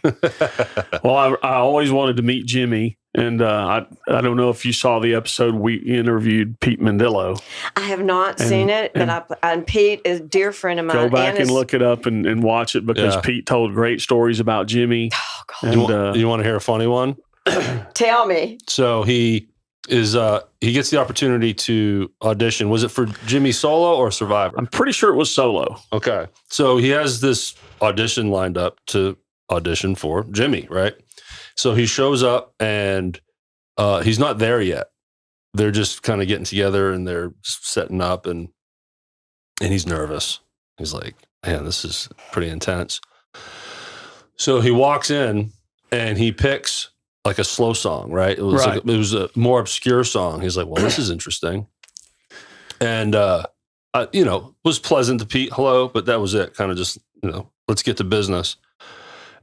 Well, I always wanted to meet Jimmy. And I don't know if you saw the episode we interviewed Pete Mandillo. I have not seen it, but Pete is a dear friend of mine. Go back and look it up and watch it because Pete told great stories about Jimmy. Oh, God. And, you want to hear a funny one? Tell me. So he gets the opportunity to audition. Was it for Jimmy solo or Survivor? I'm pretty sure it was solo. Okay. So he has this audition lined up to audition for Jimmy, right? So he shows up and he's not there yet. They're just kind of getting together and they're setting up and he's nervous. He's like, man, this is pretty intense. So he walks in and he picks like a slow song, right? It was a more obscure song. He's like, well, this is interesting. And, was pleasant to Pete. Hello. But that was it. Kind of just, let's get to business.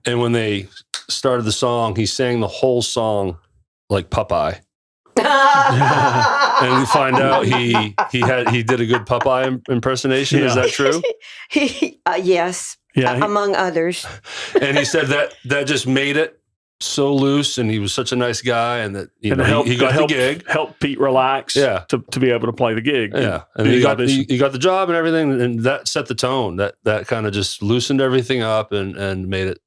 And when they started the song, he sang the whole song like Popeye. And we find out he did a good Popeye impersonation. Yeah. Is that true? Yes. Yeah, among others. And he said that just made it so loose, and he was such a nice guy, and that he got the gig, helped Pete relax, to be able to play the gig. Yeah, and he got the job and everything, and that set the tone. That kind of just loosened everything up and made it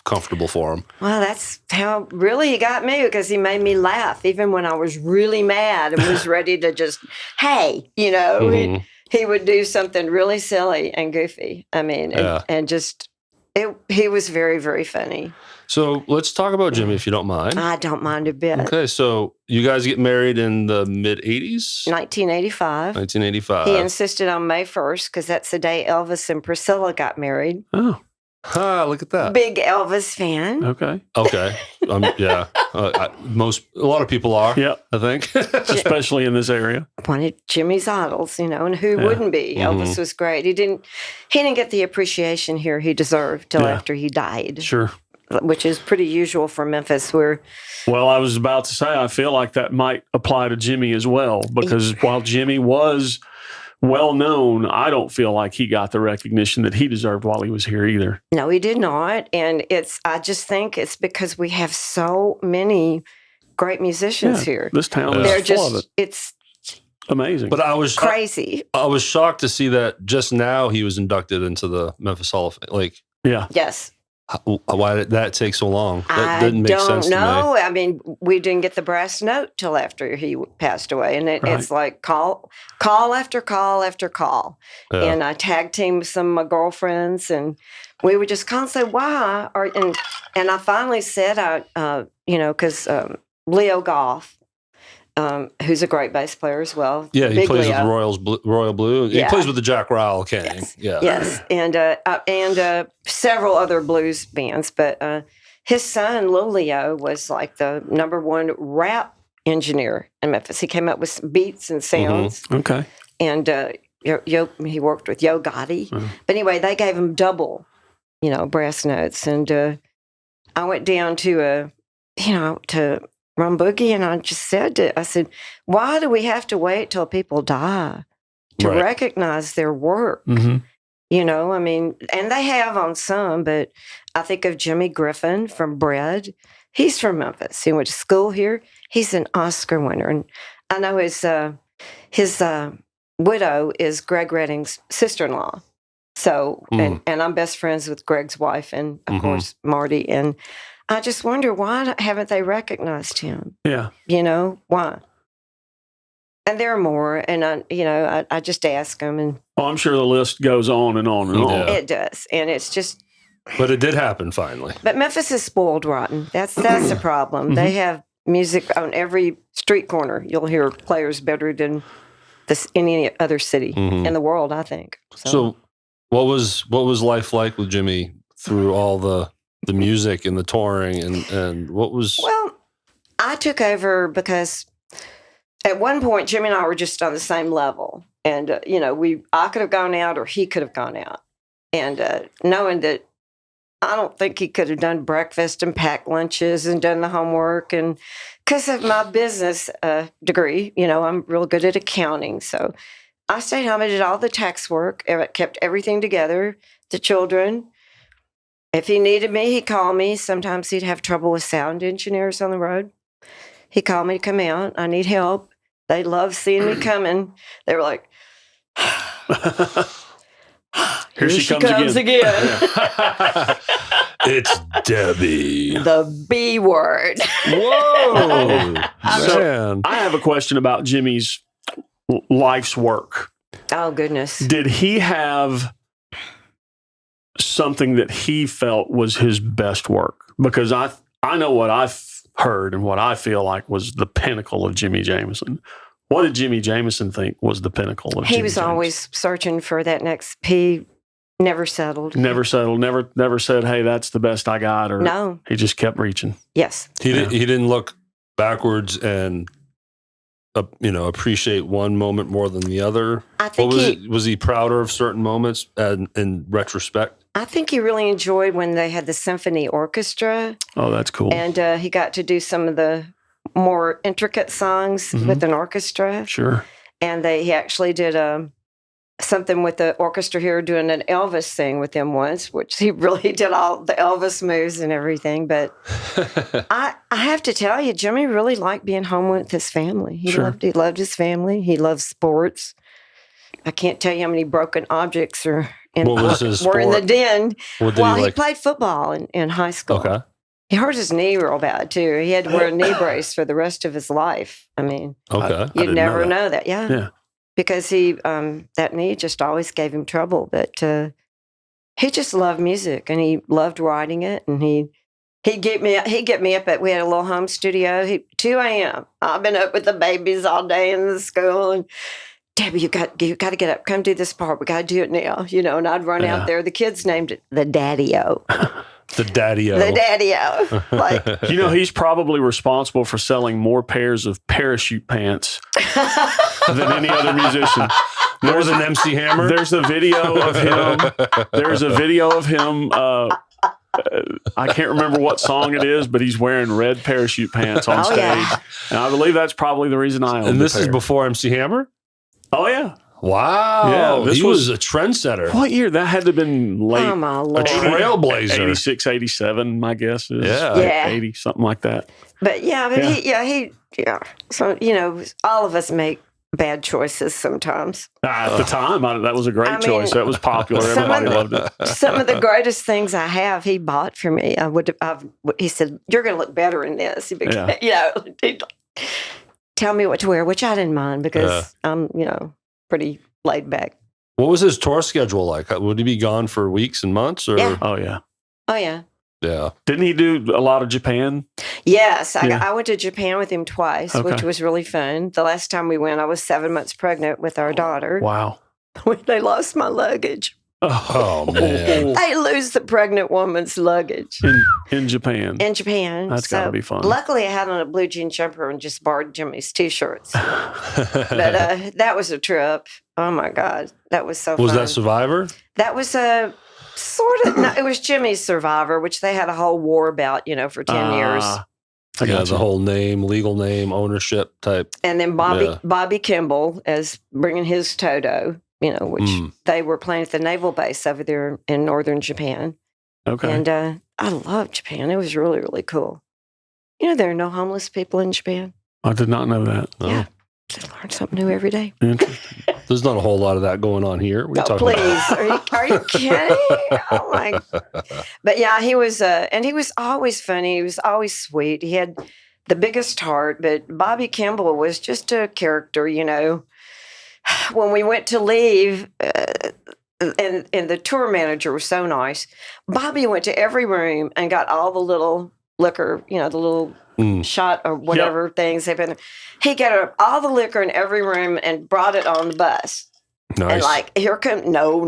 comfortable for him. Well, that's how really he got me, because he made me laugh even when I was really mad and was ready to just, hey, mm-hmm. he would do something really silly and goofy. I mean, and just he was very, very funny. So let's talk about Jimmy, if you don't mind. I don't mind a bit. Okay, so you guys get married in the mid-'80s? 1985. 1985. He insisted on May 1st because that's the day Elvis and Priscilla got married. Oh. Look at that. Big Elvis fan. Okay. Yeah. A lot of people are. Yep. I think. Especially in this area. One of Jimmy's idols, and who wouldn't be? Mm-hmm. Elvis was great. He didn't get the appreciation here he deserved till after he died. Sure. Which is pretty usual for Memphis. Well, I was about to say, I feel like that might apply to Jimmy as well, because while Jimmy was well known, I don't feel like he got the recognition that he deserved while he was here either. No, he did not. And I just think it's because we have so many great musicians here. This town is full of it. It's amazing. But I was crazy. I was shocked to see that just now he was inducted into the Memphis Hall of Fame. Yes. Why did that take so long? That didn't make sense to me. I mean, we didn't get the brass note till after he passed away. And it's like call after call after call. Yeah. And I tag teamed with some of my girlfriends, and we would just constantly say, why? And I finally said, because Leo Goff who's a great bass player as well. Yeah, he Big plays with Leo. Royal Blue. He Yeah. plays with the Jack Rowell Gang. Yes. Yeah. Yes, and several other blues bands. But his son, Lil Leo, was like the #1 rap engineer in Memphis. He came up with some beats and sounds. Okay. And he worked with Yo Gotti. Mhm. But anyway, they gave him double, brass notes. And I went down to Rum Boogie, and I just I said, why do we have to wait till people die to Right. recognize their work? Mm-hmm. I mean, and they have on some, but I think of Jimmy Griffin from Bread. He's from Memphis. He went to school here. He's an Oscar winner. And I know his widow is Greg Redding's sister-in-law. So, and I'm best friends with Greg's wife and, of course, Marty. And I just wonder, why haven't they recognized him? Yeah. Why? And there are more. And, I just ask them. And I'm sure the list goes on and on and on. Yeah. it does. And it's just... But it did happen finally. But Memphis is spoiled rotten. That's the problem. They have music on every street corner. You'll hear players better than any other city in the world, I think. So what was life like with Jimmy through all the music and the touring and what was... Well, I took over because at one point Jimmy and I were just on the same level. And, I could have gone out or he could have gone out. And knowing that I don't think he could have done breakfast and packed lunches and done the homework. And because of my business degree, I'm real good at accounting. So I stayed home and did all the tax work, kept everything together, the children. If he needed me, he'd call me. Sometimes he'd have trouble with sound engineers on the road. He'd call me to come out. I need help. They loved seeing me coming. They were like... Here she comes again. It's Debbie. The B word. Whoa. So Man. I have a question about Jimmy's life's work. Oh, goodness. Did he have something that he felt was his best work? Because I know what I've heard and what I feel like was the pinnacle of Jimi Jamison. What did Jimi Jamison think was the pinnacle of Jimi He was Jamison? always searching for that next P. Never settled. Never settled. Never said, "Hey, that's the best I got." Or No. he just kept reaching. Yes. He didn't look backwards and appreciate one moment more than the other. I think Was he prouder of certain moments in retrospect? I think he really enjoyed when they had the symphony orchestra, Oh, that's cool. and he got to do some of the more intricate songs with an orchestra. Sure. And he actually did something with the orchestra here, doing an Elvis thing with them once, which he really did all the Elvis moves and everything. But I have to tell you, Jimmy really liked being home with his family. He loved his family. He loved sports. I can't tell you how many broken objects were in the den. He played football in high school. Okay. He hurt his knee real bad too. He had to wear a knee brace for the rest of his life. I mean, Okay. you'd didn't never know know that. Yeah. Yeah. Because he that knee just always gave him trouble. But he just loved music and he loved writing it. And he'd get me up we had a little home studio. 2 a.m. I've been up with the babies all day in the school, and Debbie, you got to get up, come do this part. We got to do it now, And I'd run out there. The kids named it the Daddy-O. The Daddy-O. The Daddy-O. Like, He's probably responsible for selling more pairs of parachute pants than any other musician. More than MC Hammer? There's a video of him. I can't remember what song it is, but he's wearing red parachute pants on stage. Yeah. And I believe that's probably the reason I own And the this is pair. before MC Hammer? Oh, yeah. Wow. Yeah, this he was a trendsetter. What year? That had to have been late. oh my A Lord. trailblazer. 86, 87, my guess is. Yeah. 80, something like that. But So, all of us make bad choices sometimes. At the time, that was a great I mean, choice. That was popular. Everybody loved it. Some of the greatest things I have, he bought for me. He said, "You're going to look better in this." He'd tell me what to wear, which I didn't mind because I'm, pretty laid back. What was his tour schedule like? Would he be gone for weeks and months? Or? Yeah. Oh, yeah. Oh yeah. Yeah. Didn't he do a lot of Japan? Yes, Yeah. I went to Japan with him twice, which Okay. was really fun. The last time we went, I was 7 months pregnant with our daughter. Wow. When they lost my luggage. Oh, man. They lose the pregnant woman's luggage In Japan. in Japan. That's gotta be fun. Luckily, I had on a blue jean jumper and just borrowed Jimmy's T-shirts. But that was a trip. Oh my God, that was so Was fun. that Survivor? That was a sort of. No, it was Jimmy's Survivor, which they had a whole war about, for 10 years. I got The whole name, legal name, ownership type. And then Yeah. Bobby Kimball as bringing his Toto, which they were playing at the naval base over there in northern Japan. Okay. And I love Japan. It was really, really cool. There are no homeless people in Japan. I did not know that. Oh. Yeah. I learn something new every day. Interesting. There's not a whole lot of that going on here. What are you Oh, talking please. Are you kidding? Oh, my. But yeah, he was, and he was always funny. He was always sweet. He had the biggest heart, but Bobby Kimball was just a character, When we went to leave, and the tour manager was so nice, Bobby went to every room and got all the little liquor, the little shot or whatever things they've been. He got all the liquor in every room and brought it on the bus. Nice. And here comes no.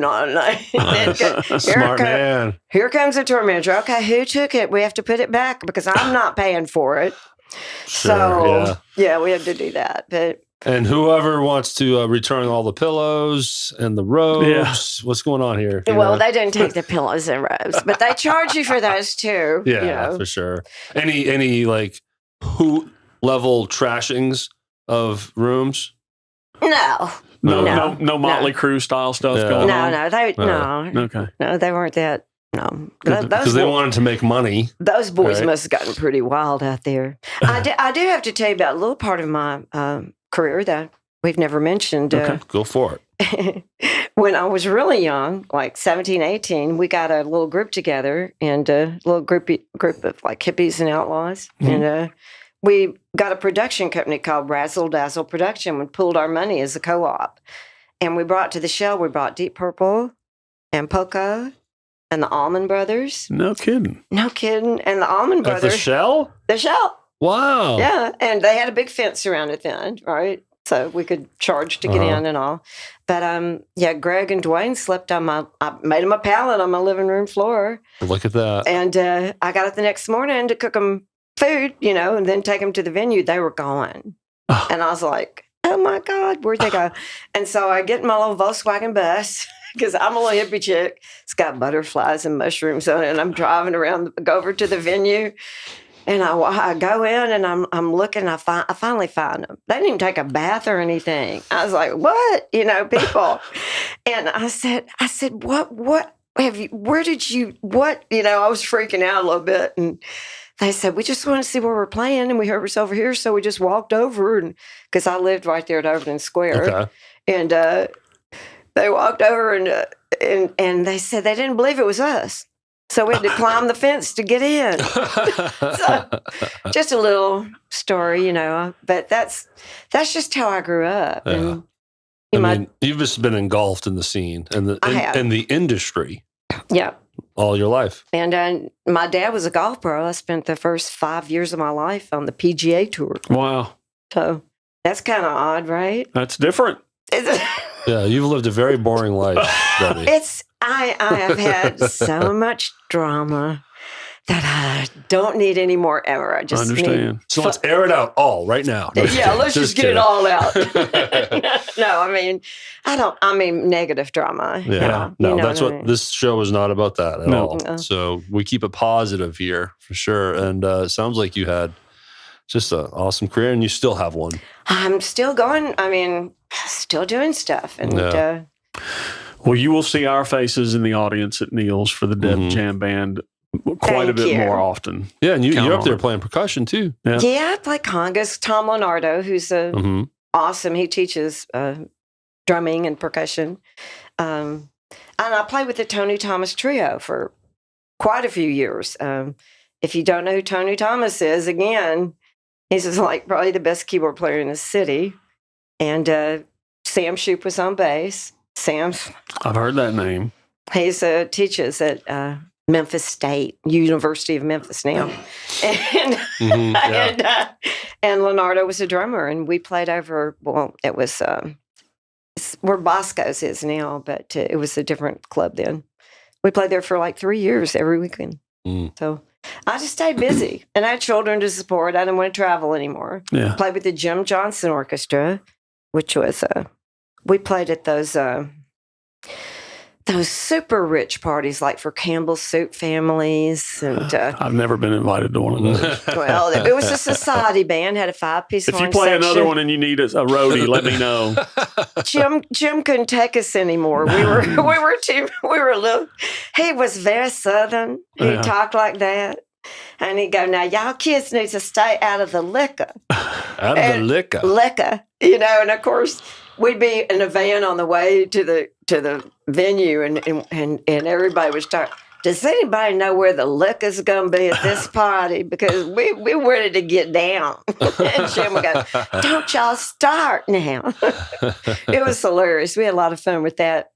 Smart man. Here comes the tour manager. Okay, who took it? We have to put it back because I'm not paying for it. Sure, yeah, we had to do that. But And whoever wants to return all the pillows and the robes, what's going on here? well, they didn't take the pillows and robes, but they charge you for those too. Yeah, for sure. Any like hoot level trashings of rooms? No. No Motley Crue style stuff going on. No, they weren't that. No, Because they wanted to make money. Those boys must have gotten pretty wild out there. I do have to tell you about a little part of my career that we've never mentioned. Go for it. When I was really young, like 17, 18, we got a little group together and a little group of like hippies and outlaws. Mm-hmm. And we got a production company called Razzle Dazzle Production. We pooled our money as a co-op. And we brought to the show, we brought Deep Purple and Poco and the Allman Brothers. No kidding. And the Allman Brothers. At the Shell? The Shell. Wow. Yeah. And they had a big fence around it then, right? So we could charge to get in and all. But Greg and Dwayne slept on I made them a pallet on my living room floor. Look at that. And I got up the next morning to cook them food, and then take them to the venue. They were gone. And I was like, oh my God, where'd they go? And so I get in my little Volkswagen bus because I'm a little hippie chick. It's got butterflies and mushrooms on it. And I'm driving around, go over to the venue. And I go in and I'm looking. I finally find them. They didn't even take a bath or anything. I was like, what? People. And I said, what have you? Where did you? What? I was freaking out a little bit. And they said, we just want to see where we're playing, and we heard us over here, so we just walked over. And because I lived right there at Overton Square, okay. And they walked over and they said they didn't believe it was us. So we had to climb the fence to get in. So, just a little story, But that's just how I grew up. Yeah. And you've just been engulfed in the scene and in the industry. Yeah. All your life. And my dad was a golf pro. I spent the first 5 years of my life on the PGA Tour. Wow. So that's kind of odd, right? That's different. Yeah, you've lived a very boring life, Debbie. I have had so much drama that I don't need any more ever. I just understand. So let's air it out all right now. No, let's just get it all out. No, I mean negative drama. Yeah. No, that's what this show is not about that at all. No. So we keep it positive here for sure. And it sounds like you had just an awesome career and you still have one. I'm still going. I mean, still doing stuff. And well, you will see our faces in the audience at Neil's for the Deb Jam Band quite a bit more often. Yeah, and you're up there playing percussion too. Yeah, I play congas. Tom Leonardo, who's awesome. He teaches drumming and percussion. And I played with the Tony Thomas Trio for quite a few years. If you don't know who Tony Thomas is, again, he's just like probably the best keyboard player in the city. And Sam Shoup was on bass. I've heard that name. He's teaches at Memphis State, University of Memphis now. And and Leonardo was a drummer, and we played over, well, it was where Bosco's is now, but it was a different club then. We played there for like 3 years every weekend. So I just stayed busy, and I had children to support. I didn't want to travel anymore. Yeah. Played with the Jim Johnson Orchestra, which was we played at those super rich parties, like for Campbell's Soup families, and I've never been invited to one of those. well, it was a society band, had a 5-piece. If you play another one and you need a roadie, let me know. Jim couldn't take us anymore. We were a little. He was very Southern. He talked like that. And he'd go, now, y'all kids need to stay out of the liquor. Out of the liquor. Liquor, and of course, we'd be in a van on the way to the venue, and everybody would start, does anybody know where the liquor's going to be at this party? Because we ready to get down. And Jim would go, don't y'all start now. It was hilarious. We had a lot of fun with that,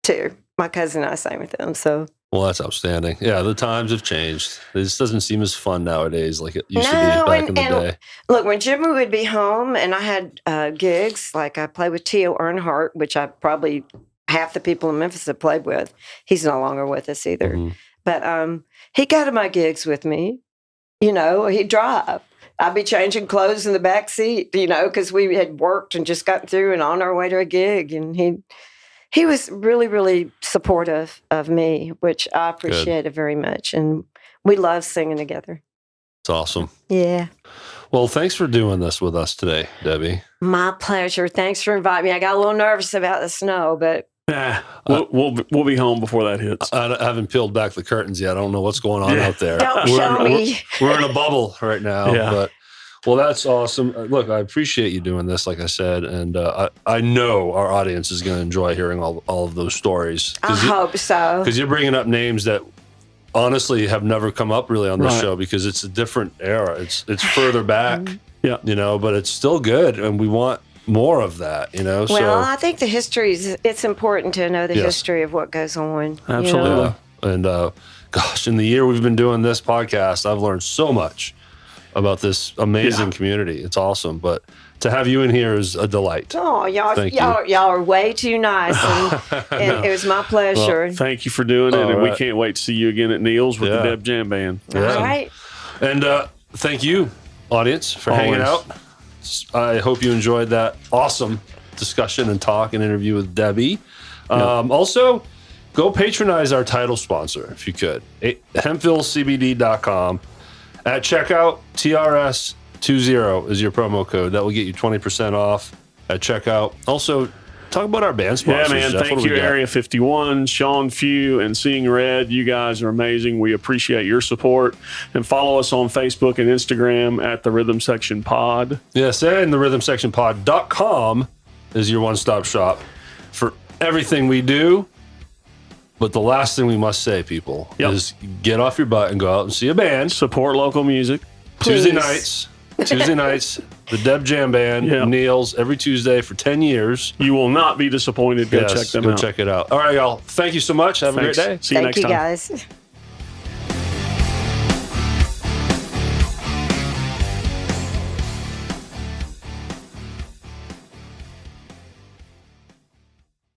too. My cousin and I sang with them, so... Well, that's outstanding. Yeah, the times have changed. This doesn't seem as fun nowadays like it used to be back in the day. Look, when Jimmy would be home and I had gigs, like I played with Tio Earnhardt, which I probably half the people in Memphis have played with. He's no longer with us either. Mm-hmm. But he'd go to my gigs with me. He'd drive. I'd be changing clothes in the back seat, because we had worked and just gotten through and on our way to a gig. And he was really, really supportive of me, which I appreciated very much. And we love singing together. It's awesome. Yeah. Well, thanks for doing this with us today, Debbie. My pleasure. Thanks for inviting me. I got a little nervous about the snow, but... We'll be home before that hits. I haven't peeled back the curtains yet. I don't know what's going on out there. Don't show me. We're in a bubble right now. Yeah. But... Well, that's awesome. Look, I appreciate you doing this, like I said, and I know our audience is going to enjoy hearing all of those stories. I hope so. Because you're bringing up names that honestly have never come up really on this show because it's a different era. It's further back, but it's still good, and we want more of that, Well, I think the history it's important to know the history of what goes on. Absolutely. And gosh, in the year we've been doing this podcast, I've learned so much about this amazing community. It's awesome. But to have you in here is a delight. Oh, y'all are way too nice. And it was my pleasure. Well, thank you for doing it. And we can't wait to see you again at Neil's with the Deb Jam Band. Yeah. All right. And thank you, audience, for hanging out. I hope you enjoyed that awesome discussion and talk and interview with Debbie. Also, go patronize our title sponsor, if you could. hempvillecbd.com. At checkout, TRS20 is your promo code. That will get you 20% off at checkout. Also, talk about our band sponsors. Yeah, man. Jeff. Thank you, Area 51, Sean Few, and Seeing Red. You guys are amazing. We appreciate your support. And follow us on Facebook and Instagram at The Rhythm Section Pod. Yes, and therhythmsectionpod.com is your one-stop shop for everything we do. But the last thing we must say, people, is get off your butt and go out and see a band. Support local music. Tuesday nights, the Deb Jam Band, Neil's, every Tuesday for 10 years. You will not be disappointed. Go check them out. Check it out. All right, y'all. Thank you so much. Have a great day. See you next time. Thank you, guys.